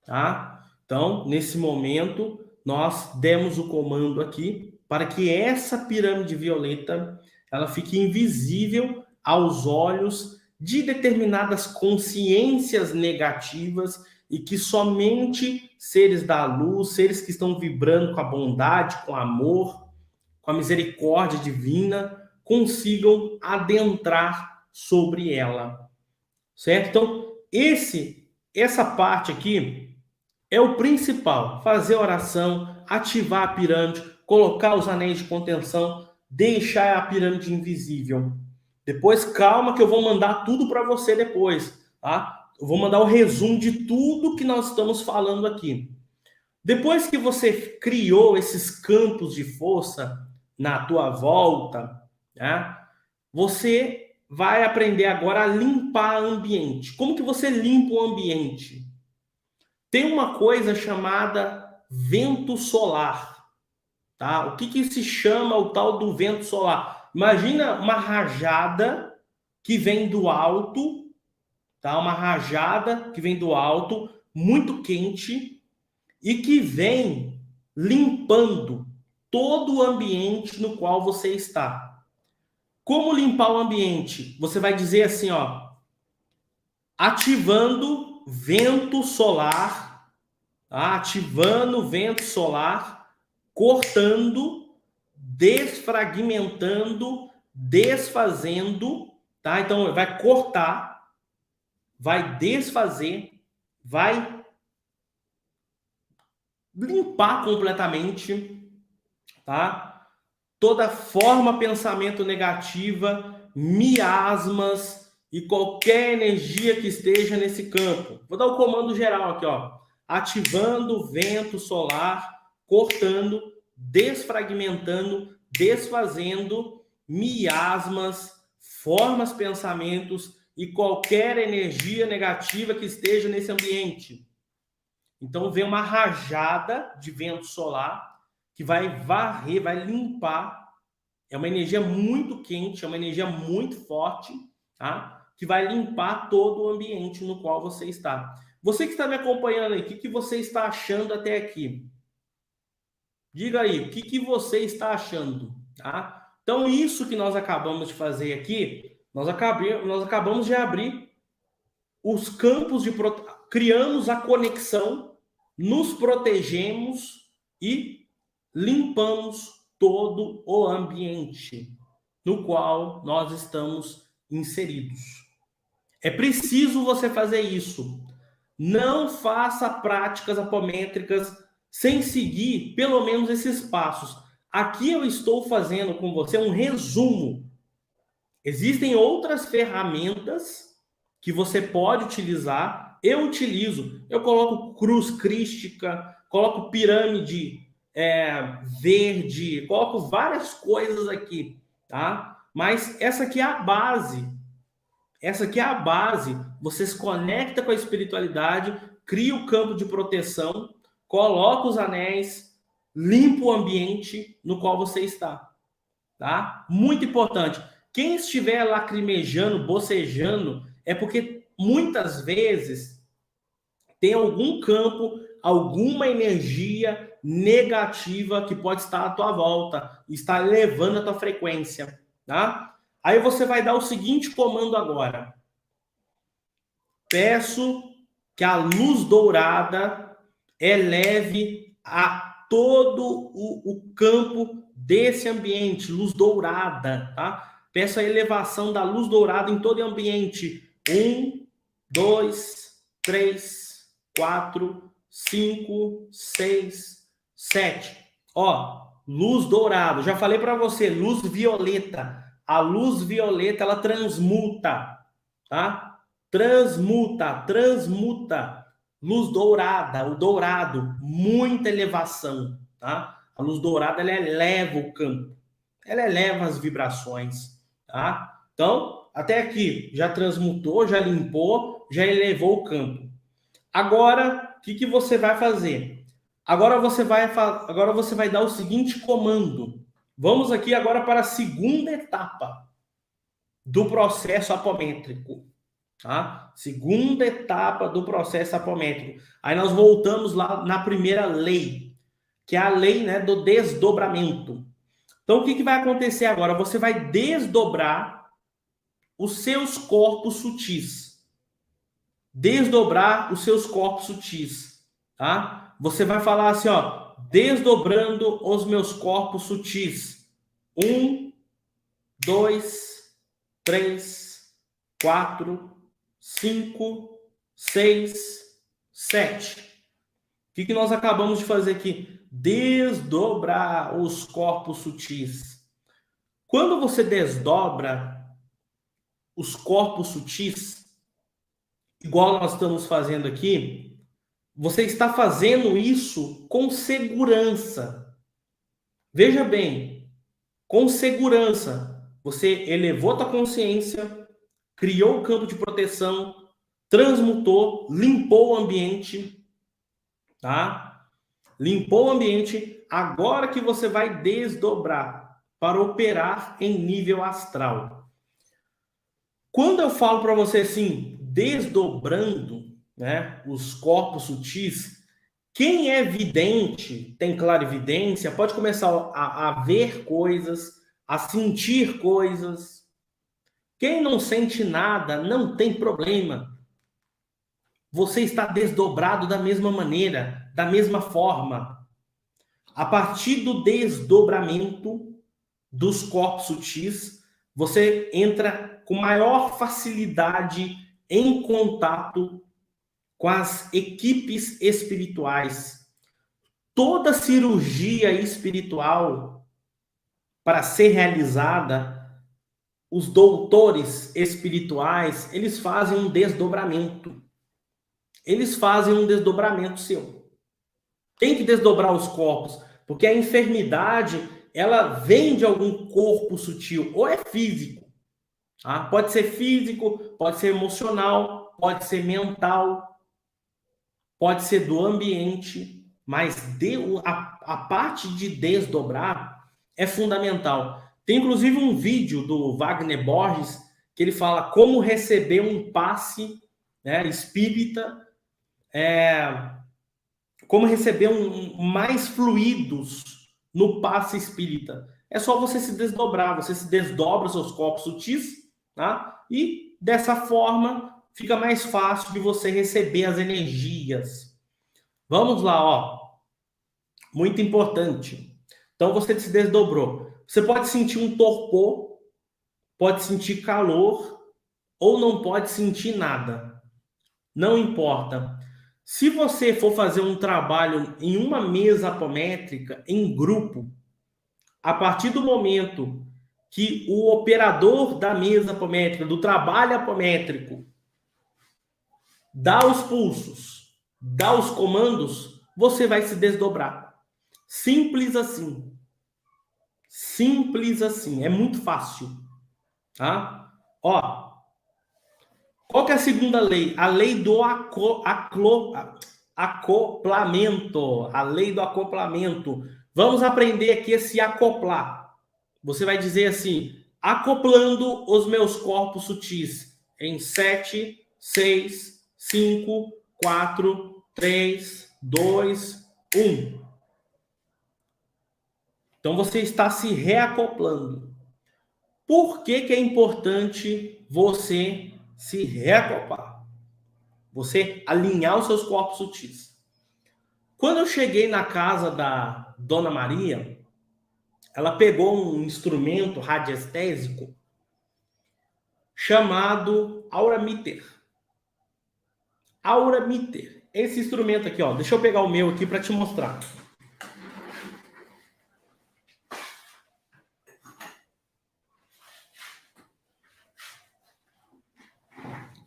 Tá? Então, nesse momento, nós demos o comando aqui para que essa pirâmide violeta ela fique invisível aos olhos de determinadas consciências negativas e que somente seres da luz, seres que estão vibrando com a bondade, com o amor, com a misericórdia divina, consigam adentrar sobre ela. Certo? Então, essa parte aqui é o principal. Fazer a oração, ativar a pirâmide, colocar os anéis de contenção, deixar a pirâmide invisível. Depois, calma que eu vou mandar tudo para você depois, tá? Eu vou mandar o resumo de tudo que nós estamos falando aqui. Depois que você criou esses campos de força na tua volta, né? Você vai aprender agora a limpar o ambiente. Como que você limpa o ambiente? Tem uma coisa chamada vento solar, tá? O que se chama o tal do vento solar? Imagina uma rajada que vem do alto, tá? Uma rajada que vem do alto, muito quente, e que vem limpando todo o ambiente no qual você está. Como limpar o ambiente? Você vai dizer assim, ó, ativando vento solar, tá? Ativando vento solar, cortando, desfragmentando, desfazendo, tá? Então vai cortar, vai desfazer, vai limpar completamente, tá? Toda forma, pensamento negativa, miasmas e qualquer energia que esteja nesse campo. Vou dar o comando geral aqui, ó. ativando o vento solar, cortando, desfragmentando, desfazendo miasmas, formas, pensamentos e qualquer energia negativa que esteja nesse ambiente. Então vem uma rajada de vento solar que vai varrer, vai limpar. É uma energia muito quente, é uma energia muito forte, tá? Que vai limpar todo o ambiente no qual você está. Você que está me acompanhando aí, o que você está achando até aqui? Diga aí, o que você está achando, tá? Então, isso que nós acabamos de fazer aqui, nós acabamos de abrir os campos de criamos a conexão, nos protegemos e limpamos todo o ambiente no qual nós estamos inseridos. É preciso você fazer isso. Não faça práticas apométricas sem seguir pelo menos esses passos. Aqui eu estou fazendo com você um resumo. Existem outras ferramentas que você pode utilizar. Eu utilizo. Eu coloco cruz crística, coloco pirâmide verde, coloco várias coisas aqui, tá? Mas essa aqui é a base. Essa aqui é a base. Você se conecta com a espiritualidade, cria o campo de proteção, coloca os anéis, limpa o ambiente no qual você está, tá? Muito importante. Quem estiver lacrimejando, bocejando, é porque muitas vezes tem algum campo, alguma energia negativa que pode estar à tua volta, está elevando a tua frequência, tá? Aí você vai dar o seguinte comando agora. Peço que a luz dourada eleve a todo o campo desse ambiente, luz dourada, tá? Peço a elevação da luz dourada em todo o ambiente. 1, 2, 3, 4, 5, 6, 7. Ó, luz dourada. Já falei para você, luz violeta. A luz violeta, ela transmuta, tá? Transmuta. Luz dourada, o dourado, muita elevação, tá? A luz dourada, ela eleva o campo, ela eleva as vibrações, tá? Então, até aqui, já transmutou, já limpou, já elevou o campo. Agora, o que você vai fazer? Agora você vai dar o seguinte comando. Vamos aqui agora para a segunda etapa do processo apométrico. Tá? Segunda etapa do processo apométrico. Aí nós voltamos lá na primeira lei, que é a lei, né, do desdobramento. Então, o que vai acontecer agora? Você vai desdobrar os seus corpos sutis. Desdobrar os seus corpos sutis. Tá? Você vai falar assim, ó, desdobrando os meus corpos sutis. 1, 2, 3, 4, 5, 6, 7. O que nós acabamos de fazer aqui? Desdobrar os corpos sutis. Quando você desdobra os corpos sutis, igual nós estamos fazendo aqui, você está fazendo isso com segurança. Veja bem, com segurança. Você elevou a tua consciência, criou o campo de proteção, transmutou, limpou o ambiente, tá? Limpou o ambiente. Agora que você vai desdobrar para operar em nível astral. Quando eu falo para você assim, desdobrando, né, os corpos sutis, quem é vidente, tem clarividência, pode começar a ver coisas, a sentir coisas. Quem não sente nada, não tem problema. Você está desdobrado da mesma maneira, da mesma forma. A partir do desdobramento dos corpos sutis, você entra com maior facilidade em contato com as equipes espirituais. Toda cirurgia espiritual, para ser realizada, os doutores espirituais, eles fazem um desdobramento. eles fazem um desdobramento seu. Tem que desdobrar os corpos, porque a enfermidade, ela vem de algum corpo sutil, ou é físico. Tá? Pode ser físico, pode ser emocional, pode ser mental, pode ser do ambiente, mas a parte de desdobrar é fundamental. Tem inclusive um vídeo do Wagner Borges que ele fala como receber um passe, né, espírita, como receber mais fluidos no passe espírita. É só você se desdobrar, você se desdobra os seus corpos sutis, tá? E dessa forma fica mais fácil de você receber as energias. Vamos lá, ó. Muito importante. Então você se desdobrou. Você pode sentir um torpor, pode sentir calor ou não pode sentir nada. Não importa. Se você for fazer um trabalho em uma mesa apométrica, em grupo, a partir do momento que o operador da mesa apométrica, do trabalho apométrico, dá os pulsos, dá os comandos, você vai se desdobrar. Simples assim. Simples assim. É muito fácil. Tá? Ó, qual que é a segunda lei? A lei do acoplamento. A lei do acoplamento. Vamos aprender aqui a se acoplar. Você vai dizer assim, acoplando os meus corpos sutis em 7, 6, 5, 4, 3, 2, 1. Então você está se reacoplando. Por que é importante você se reacoplar? Você alinhar os seus corpos sutis. Quando eu cheguei na casa da Dona Maria, ela pegou um instrumento radiestésico chamado Auramitter. Auramitter. Esse instrumento aqui, ó. Deixa eu pegar o meu aqui para te mostrar.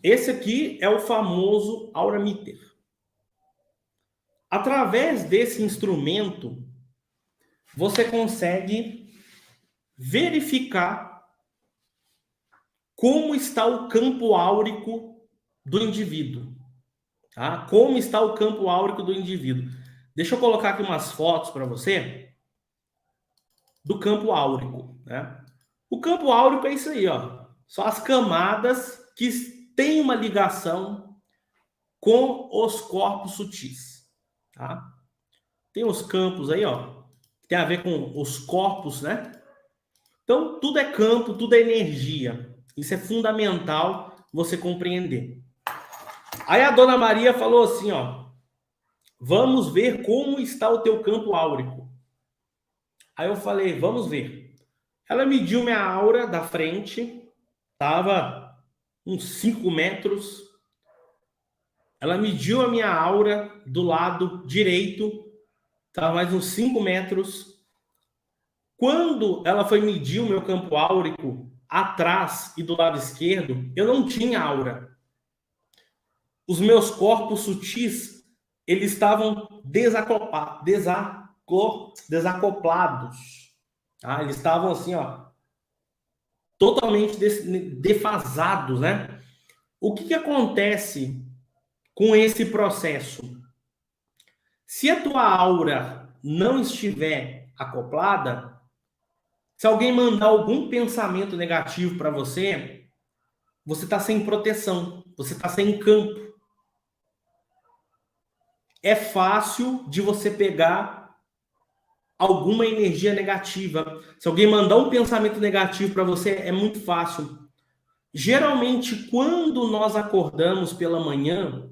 Esse aqui é o famoso Auramitter. Através desse instrumento, você consegue verificar como está o campo áurico do indivíduo. Tá? Como está o campo áurico do indivíduo. Deixa eu colocar aqui umas fotos para você do campo áurico. Né? O campo áurico é isso aí, ó. São as camadas que têm uma ligação com os corpos sutis. Tá? Tem os campos aí, ó, que tem a ver com os corpos, né? Então, tudo é campo, tudo é energia. Isso é fundamental você compreender. Aí a Dona Maria falou assim, ó, vamos ver como está o teu campo áurico. Aí eu falei, vamos ver. Ela mediu minha aura da frente, tava uns 5 metros. Ela mediu a minha aura do lado direito, tava mais uns 5 metros. Quando ela foi medir o meu campo áurico atrás e do lado esquerdo, eu não tinha aura. Os meus corpos sutis, eles estavam desacoplados. Tá? Eles estavam assim, ó, totalmente defasados, né? O que acontece com esse processo? Se a tua aura não estiver acoplada, se alguém mandar algum pensamento negativo para você, você está sem proteção, você está sem campo. É fácil de você pegar alguma energia negativa. Se alguém mandar um pensamento negativo para você, é muito fácil. Geralmente, quando nós acordamos pela manhã,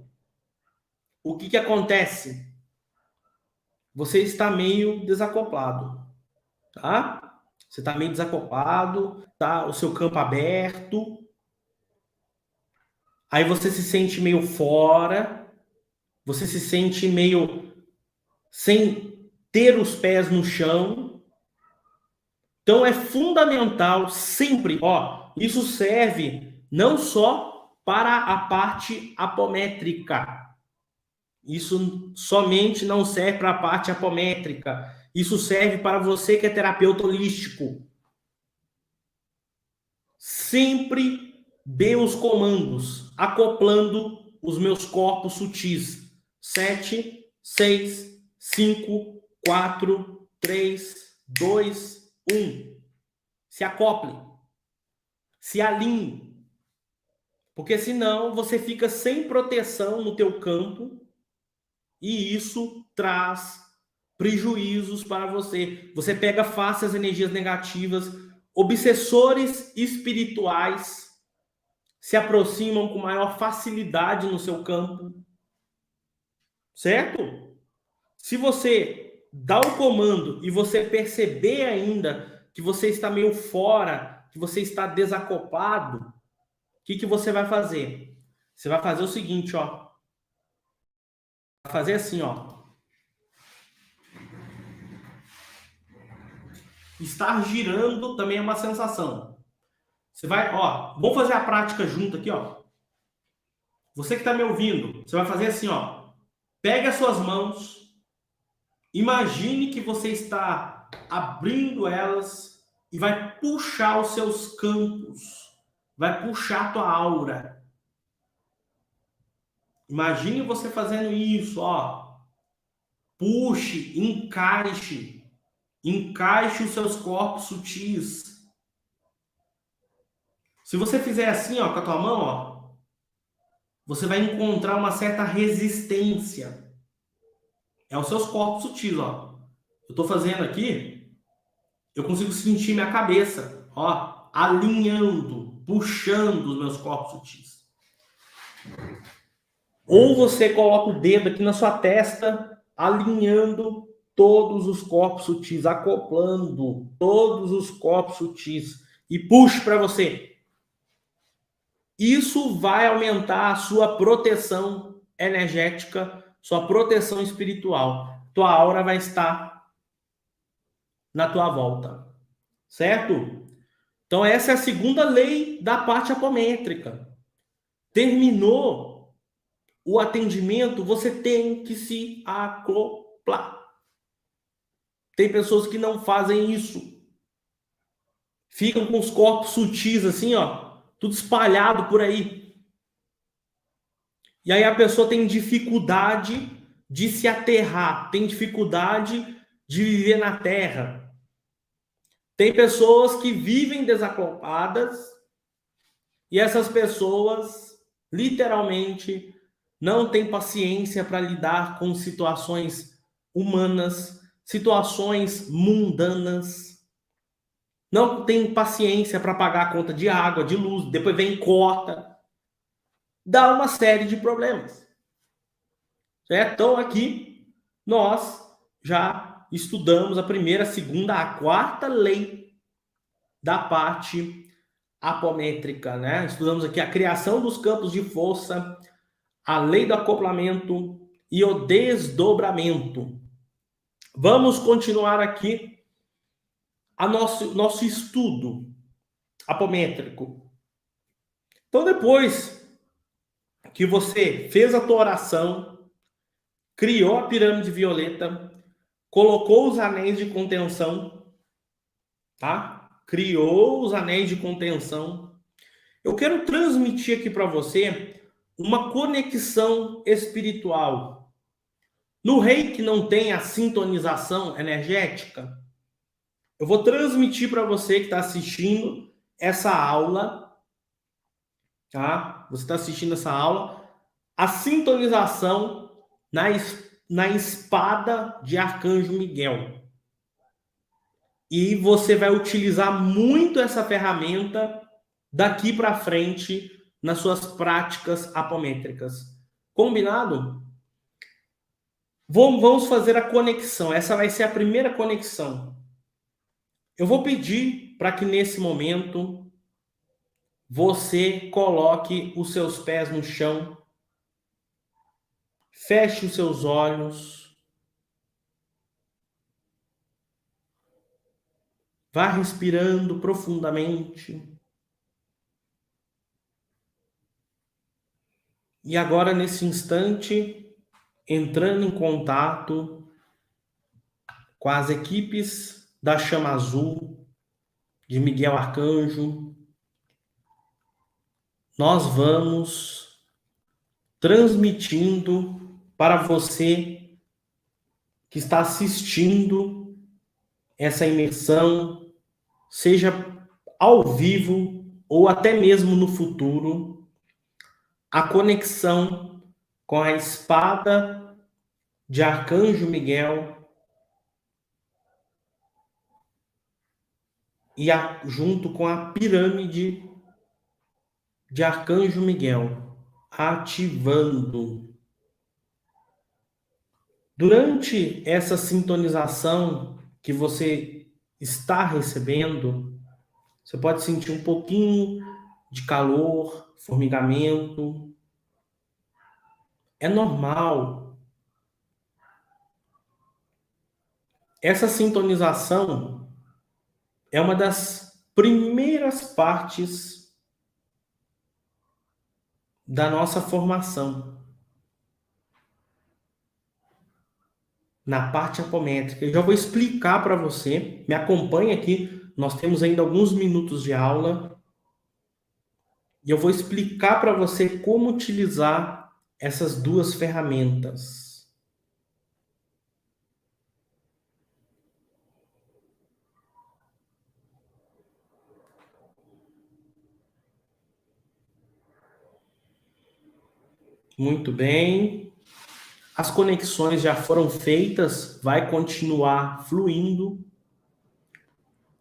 o que acontece? Você está meio desacoplado, tá? Você está meio desacoplado, tá? O seu campo aberto. Aí você se sente meio fora, você se sente meio sem ter os pés no chão. Então é fundamental sempre, ó, isso serve não só para a parte apométrica, Isso somente não serve para a parte apométrica. Isso serve para você que é terapeuta holístico. Sempre dê os comandos, acoplando os meus corpos sutis. 7, 6, 5, 4, 3, 2, 1. Se acople. Se alinhe. Porque senão você fica sem proteção no teu campo e isso traz prejuízos para você. Você pega fácil as energias negativas, obsessores espirituais se aproximam com maior facilidade no seu campo, certo? Se você dá o comando e você perceber ainda que você está meio fora, que você está desacoplado, o que você vai fazer? Você vai fazer o seguinte, ó. Vai fazer assim, ó. Estar girando também é uma sensação. Você vai, ó, vamos fazer a prática junto aqui, ó. Você que está me ouvindo, você vai fazer assim, ó. Pegue as suas mãos, imagine que você está abrindo elas e vai puxar os seus campos, vai puxar a tua aura. Imagine você fazendo isso, ó. Puxe, encaixe os seus corpos sutis. Se você fizer assim, ó, com a tua mão, ó, você vai encontrar uma certa resistência. É os seus corpos sutis, ó. Eu tô fazendo aqui, eu consigo sentir minha cabeça, ó, alinhando, puxando os meus corpos sutis. Ou você coloca o dedo aqui na sua testa, alinhando todos os corpos sutis, acoplando todos os corpos sutis e puxe para você. Isso vai aumentar a sua proteção energética, sua proteção espiritual. Tua aura vai estar na tua volta, certo? Então essa é a segunda lei da parte apométrica. Terminou o atendimento, você tem que se acoplar. Tem pessoas que não fazem isso. Ficam com os corpos sutis assim, ó, tudo espalhado por aí. E aí a pessoa tem dificuldade de se aterrar, tem dificuldade de viver na terra. Tem pessoas que vivem desacopladas e essas pessoas, literalmente, não têm paciência para lidar com situações humanas, situações mundanas. Não tem paciência para pagar a conta de água, de luz, depois vem e corta. Dá uma série de problemas. Certo? Então, aqui, nós já estudamos a primeira, a segunda, a quarta lei da parte apométrica, né? Estudamos aqui a criação dos campos de força, a lei do acoplamento e o desdobramento. Vamos continuar aqui a nosso estudo apométrico. Então, depois que você fez a tua oração, criou a pirâmide violeta, colocou os anéis de contenção, tá? Criou os anéis de contenção. Eu quero transmitir aqui para você uma conexão espiritual. No Reiki não tem a sintonização energética. Eu vou transmitir para você que está assistindo essa aula, tá? Você está assistindo essa aula, a sintonização na espada de Arcanjo Miguel. E você vai utilizar muito essa ferramenta daqui para frente nas suas práticas apométricas. Combinado? Vamos fazer a conexão. Essa vai ser a primeira conexão. Eu vou pedir para que nesse momento você coloque os seus pés no chão, feche os seus olhos, vá respirando profundamente. E agora, nesse instante, entrando em contato com as equipes da Chama Azul, de Miguel Arcanjo. Nós vamos transmitindo para você que está assistindo essa imersão, seja ao vivo ou até mesmo no futuro, a conexão com a espada de Arcanjo Miguel e junto com a pirâmide de Arcanjo Miguel, ativando. Durante essa sintonização que você está recebendo, você pode sentir um pouquinho de calor, formigamento. É normal. Essa sintonização é uma das primeiras partes da nossa formação. Na parte apométrica. Eu já vou explicar para você. Me acompanhe aqui. Nós temos ainda alguns minutos de aula. E eu vou explicar para você como utilizar essas duas ferramentas. Muito bem. As conexões já foram feitas, vai continuar fluindo.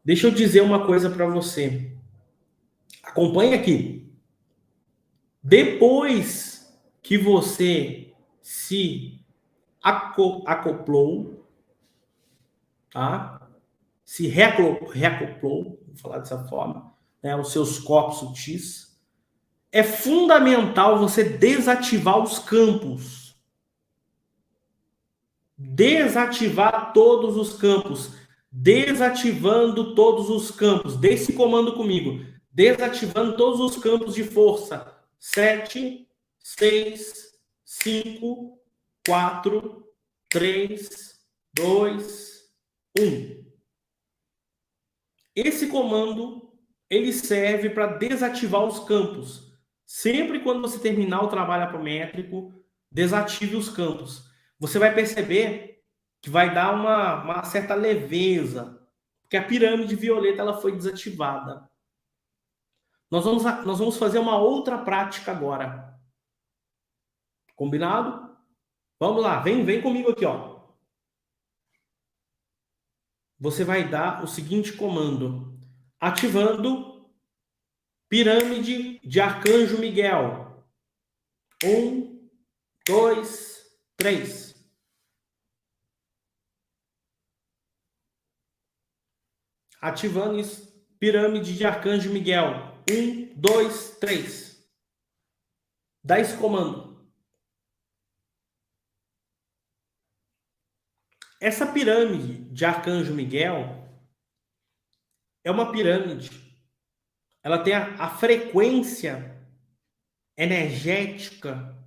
Deixa eu dizer uma coisa para você. Acompanhe aqui. Depois que você se acoplou, tá? Se reacoplou, vou falar dessa forma, né? Os seus corpos sutis, é fundamental você desativar os campos. Desativar todos os campos. Desativando todos os campos. Dê esse comando comigo. Desativando todos os campos de força. 7, 6, 5, 4, 3, 2, 1. Esse comando, ele serve para desativar os campos. Sempre quando você terminar o trabalho apométrico, desative os campos. Você vai perceber que vai dar uma certa leveza, porque a pirâmide violeta ela foi desativada. Nós vamos fazer uma outra prática agora. Combinado? Vamos lá, vem comigo aqui, ó. Você vai dar o seguinte comando: ativando pirâmide de Arcanjo Miguel. 1, 2, 3. Ativando isso. Pirâmide de Arcanjo Miguel. 1, 2, 3. Dá esse comando. Essa pirâmide de Arcanjo Miguel é uma pirâmide. Ela tem a frequência energética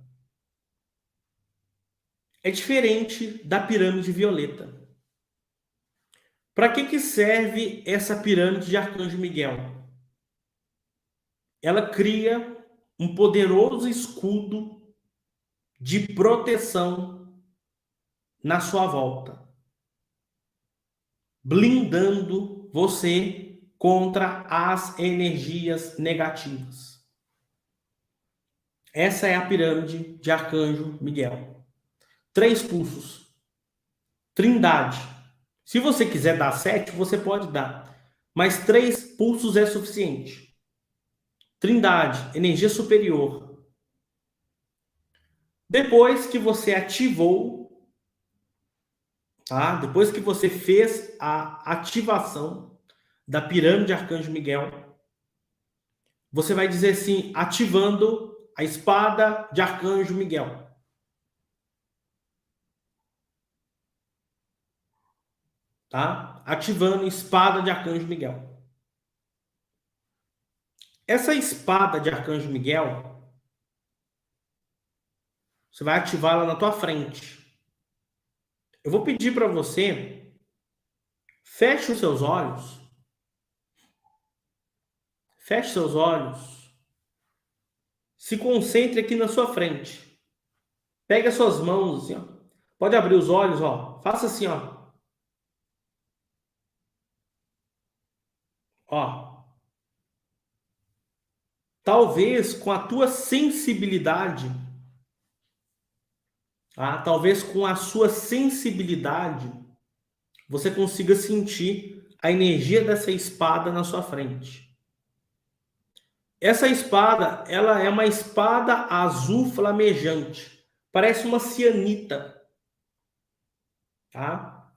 é diferente da pirâmide violeta. Para que serve essa pirâmide de Arcanjo Miguel? Ela cria um poderoso escudo de proteção na sua volta, blindando você contra as energias negativas. Essa é a pirâmide de Arcanjo Miguel. 3 pulsos. Trindade. Se você quiser dar 7, você pode dar. Mas 3 pulsos é suficiente. Trindade, energia superior. Depois que você ativou, tá? Depois que você fez a ativação da pirâmide de Arcanjo Miguel, você vai dizer assim, ativando a espada de Arcanjo Miguel. Tá? Ativando a espada de Arcanjo Miguel. Essa espada de Arcanjo Miguel, Você vai ativar ela na tua frente. Eu vou pedir para você, feche os seus olhos. Feche seus olhos. Se concentre aqui na sua frente. Pega as suas mãos assim, ó. Pode abrir os olhos, ó. Faça assim, ó. Ó. Talvez com a tua sensibilidade, tá? Talvez com a sua sensibilidade, você consiga sentir a energia dessa espada na sua frente. Essa espada, ela é uma espada azul flamejante. Parece uma cianita, tá?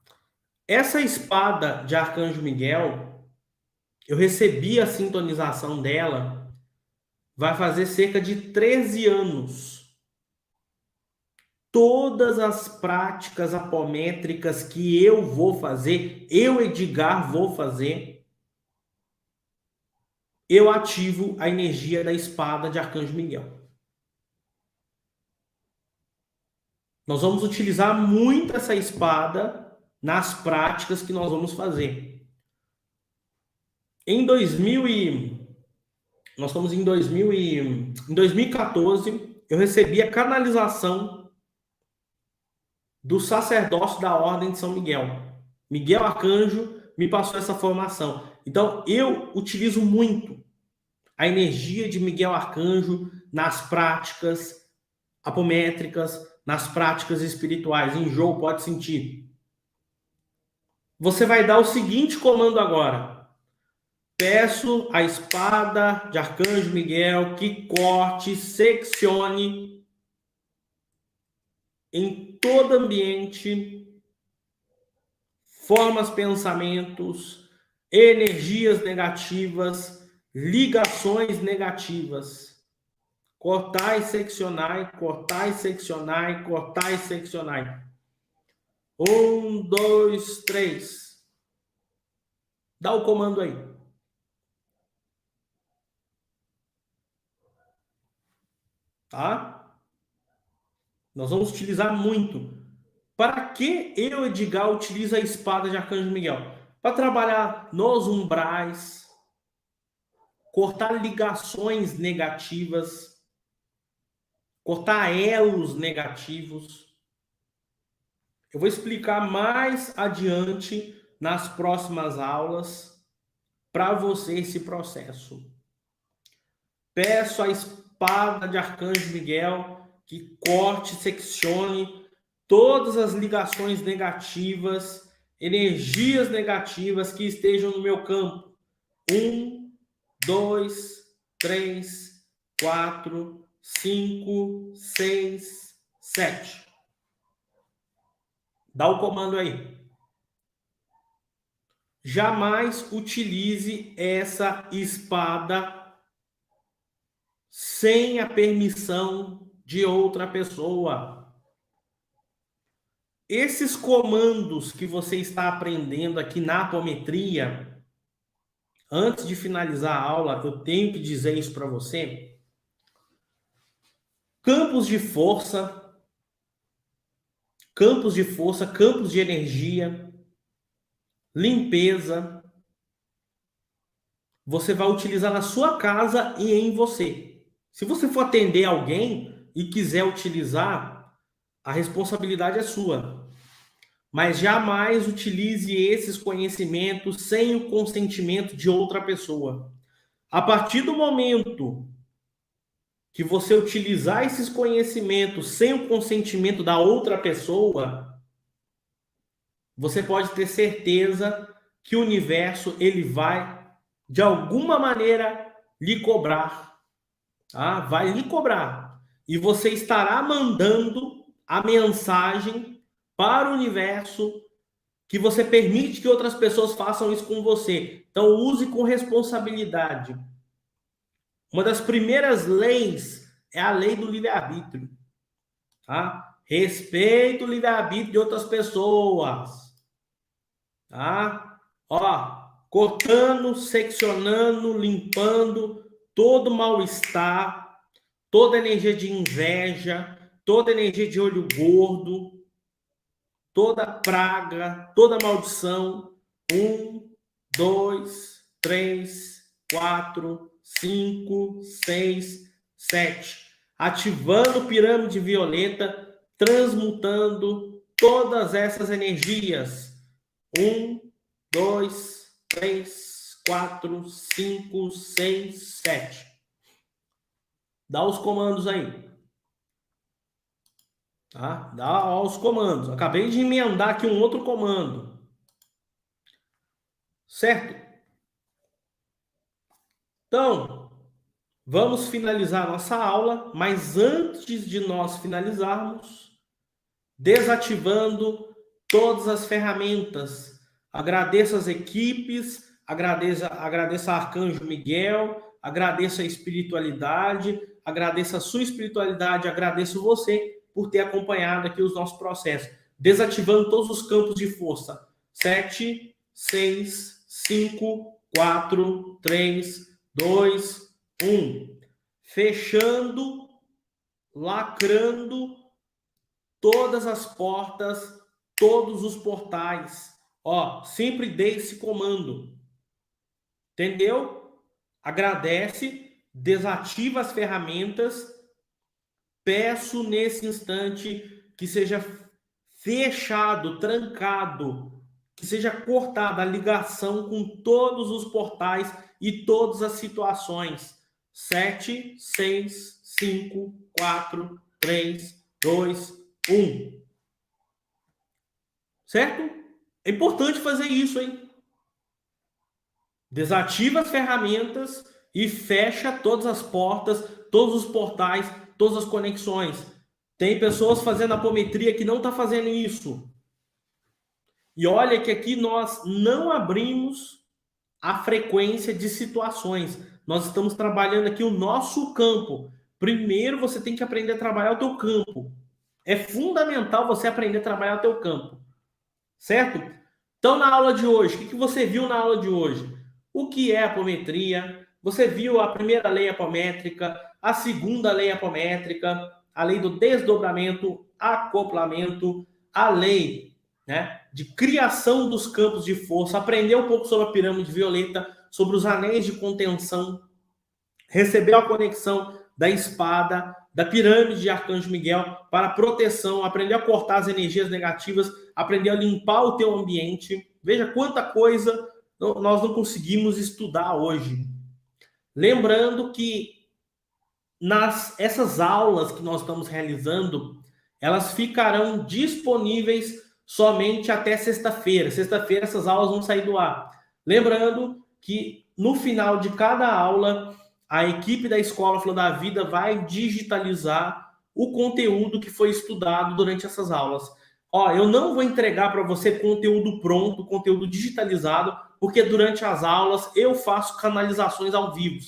Essa espada de Arcanjo Miguel, eu recebi a sintonização dela, vai fazer cerca de 13 anos. Todas as práticas apométricas que eu vou fazer, eu, Edgar, vou fazer, eu ativo a energia da espada de Arcanjo Miguel. Nós vamos utilizar muito essa espada nas práticas que nós vamos fazer. Nós estamos em 2014, eu recebi a canalização do sacerdócio da Ordem de São Miguel. Miguel Arcanjo me passou essa formação. Então, eu utilizo muito a energia de Miguel Arcanjo nas práticas apométricas, nas práticas espirituais. Em jogo, pode sentir. Você vai dar o seguinte comando agora. Peço a espada de Arcanjo Miguel que corte, seccione em todo ambiente, formas, pensamentos, energias negativas, ligações negativas. Cortar e seccionar, cortar e seccionar, cortar e seccionar. 1, 2, 3. Dá o comando aí. Tá? Nós vamos utilizar muito. Para que eu, Edgar, utilizo a espada de Arcanjo Miguel? Para trabalhar nos umbrais, cortar ligações negativas, cortar elos negativos. Eu vou explicar mais adiante nas próximas aulas para você esse processo. Peço a espada de Arcanjo Miguel que corte, seccione todas as ligações negativas, energias negativas que estejam no meu campo. 1, 2, 3, 4, 5, 6, 7. Dá o comando aí. Jamais utilize essa espada sem a permissão de outra pessoa. Esses comandos que você está aprendendo aqui na apometria, antes de finalizar a aula, eu tenho que dizer isso para você. Campos de força, campos de energia, limpeza, você vai utilizar na sua casa e em você. Se você for atender alguém e quiser utilizar, a responsabilidade é sua. Mas jamais utilize esses conhecimentos sem o consentimento de outra pessoa. A partir do momento que você utilizar esses conhecimentos sem o consentimento da outra pessoa, você pode ter certeza que o universo ele vai, de alguma maneira, lhe cobrar. Tá? Vai lhe cobrar. E você estará mandando a mensagem para o universo que você permite que outras pessoas façam isso com você. Então, use com responsabilidade. Uma das primeiras leis é a lei do livre-arbítrio. Tá? Respeite o livre-arbítrio de outras pessoas. Tá? Ó, cortando, seccionando, limpando todo mal-estar, toda energia de inveja, toda energia de olho gordo, toda praga, toda maldição. 1, 2, 3, 4, 5, 6, 7. Ativando pirâmide violeta, transmutando todas essas energias. 1, 2, 3, 4, 5, 6, 7. Dá os comandos aí. Tá? Dá os comandos. Acabei de emendar aqui um outro comando. Certo? Então, vamos finalizar nossa aula, mas antes de nós finalizarmos, desativando todas as ferramentas. Agradeço as equipes, agradeço a Arcanjo Miguel, agradeço a espiritualidade, agradeço a sua espiritualidade, agradeço você por ter acompanhado aqui os nossos processos. Desativando todos os campos de força. 7, 6, 5, 4, 3, 2, 1. Fechando, lacrando todas as portas, todos os portais. Ó, sempre dê esse comando. Entendeu? Agradece, desativa as ferramentas. Peço nesse instante que seja fechado, trancado, que seja cortada a ligação com todos os portais e todas as situações. 7, 6, 5, 4, 3, 2, 1. Certo? É importante fazer isso, hein? Desativa as ferramentas e fecha todas as portas, todos os portais, todas as conexões. Tem pessoas fazendo apometria que não está fazendo isso. E olha que aqui nós não abrimos a frequência de situações. Nós estamos trabalhando aqui o nosso campo. Primeiro você tem que aprender a trabalhar o teu campo. É fundamental você aprender a trabalhar o teu campo. Certo? Então, na aula de hoje, o que você viu na aula de hoje? O que é apometria? Você viu a primeira lei apométrica, a segunda lei apométrica, a lei do desdobramento, acoplamento, a lei, né, de criação dos campos de força, aprendeu um pouco sobre a pirâmide violeta, sobre os anéis de contenção, recebeu a conexão da espada, da pirâmide de Arcanjo Miguel para proteção, aprendeu a cortar as energias negativas, aprendeu a limpar o teu ambiente. Veja quanta coisa nós não conseguimos estudar hoje. Lembrando que essas aulas que nós estamos realizando, elas ficarão disponíveis somente até sexta-feira. Sexta-feira essas aulas vão sair do ar. Lembrando que no final de cada aula, a equipe da Escola Flor da Vida vai digitalizar o conteúdo que foi estudado durante essas aulas. Ó, eu não vou entregar para você conteúdo pronto, conteúdo digitalizado, porque durante as aulas eu faço canalizações ao vivo.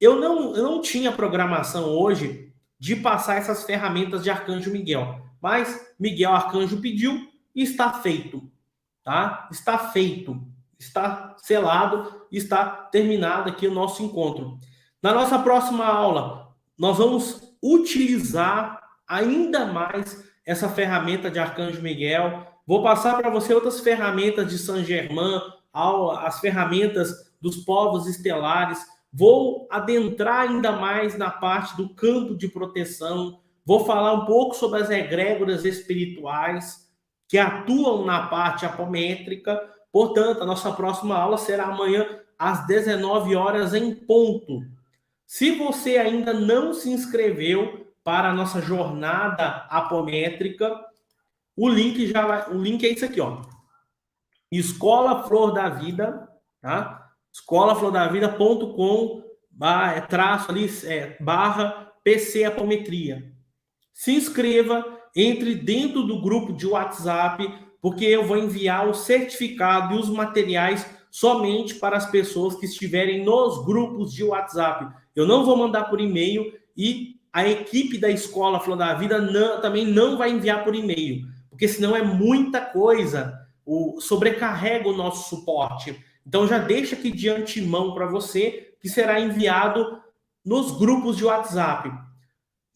Eu não tinha programação hoje de passar essas ferramentas de Arcanjo Miguel, mas Miguel Arcanjo pediu e está feito, tá? Está feito, está selado, está terminado aqui o nosso encontro. Na nossa próxima aula, nós vamos utilizar ainda mais essa ferramenta de Arcanjo Miguel. Vou passar para você outras ferramentas de Saint Germain, as ferramentas dos povos estelares. Vou adentrar ainda mais na parte do campo de proteção. Vou falar um pouco sobre as egrégoras espirituais que atuam na parte apométrica. Portanto, a nossa próxima aula será amanhã às 19 horas em ponto. Se você ainda não se inscreveu para a nossa jornada apométrica, o link é isso aqui, ó. Escola Flor da Vida, tá? escolaflordavida.com barra PC Apometria. Se inscreva, entre dentro do grupo de WhatsApp, porque eu vou enviar o certificado e os materiais somente para as pessoas que estiverem nos grupos de WhatsApp. Eu não vou mandar por e-mail e a equipe da Escola Flor da Vida também não vai enviar por e-mail, porque senão é muita coisa, sobrecarrega o nosso suporte. Então já deixa aqui de antemão para você que será enviado nos grupos de WhatsApp.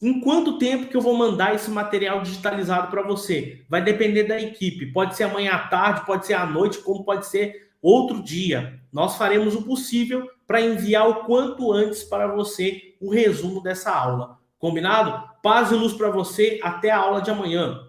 Em quanto tempo que eu vou mandar esse material digitalizado para você? Vai depender da equipe. Pode ser amanhã à tarde, pode ser à noite, como pode ser outro dia. Nós faremos o possível para enviar o quanto antes para você o resumo dessa aula. Combinado? Paz e luz para você. Até a aula de amanhã.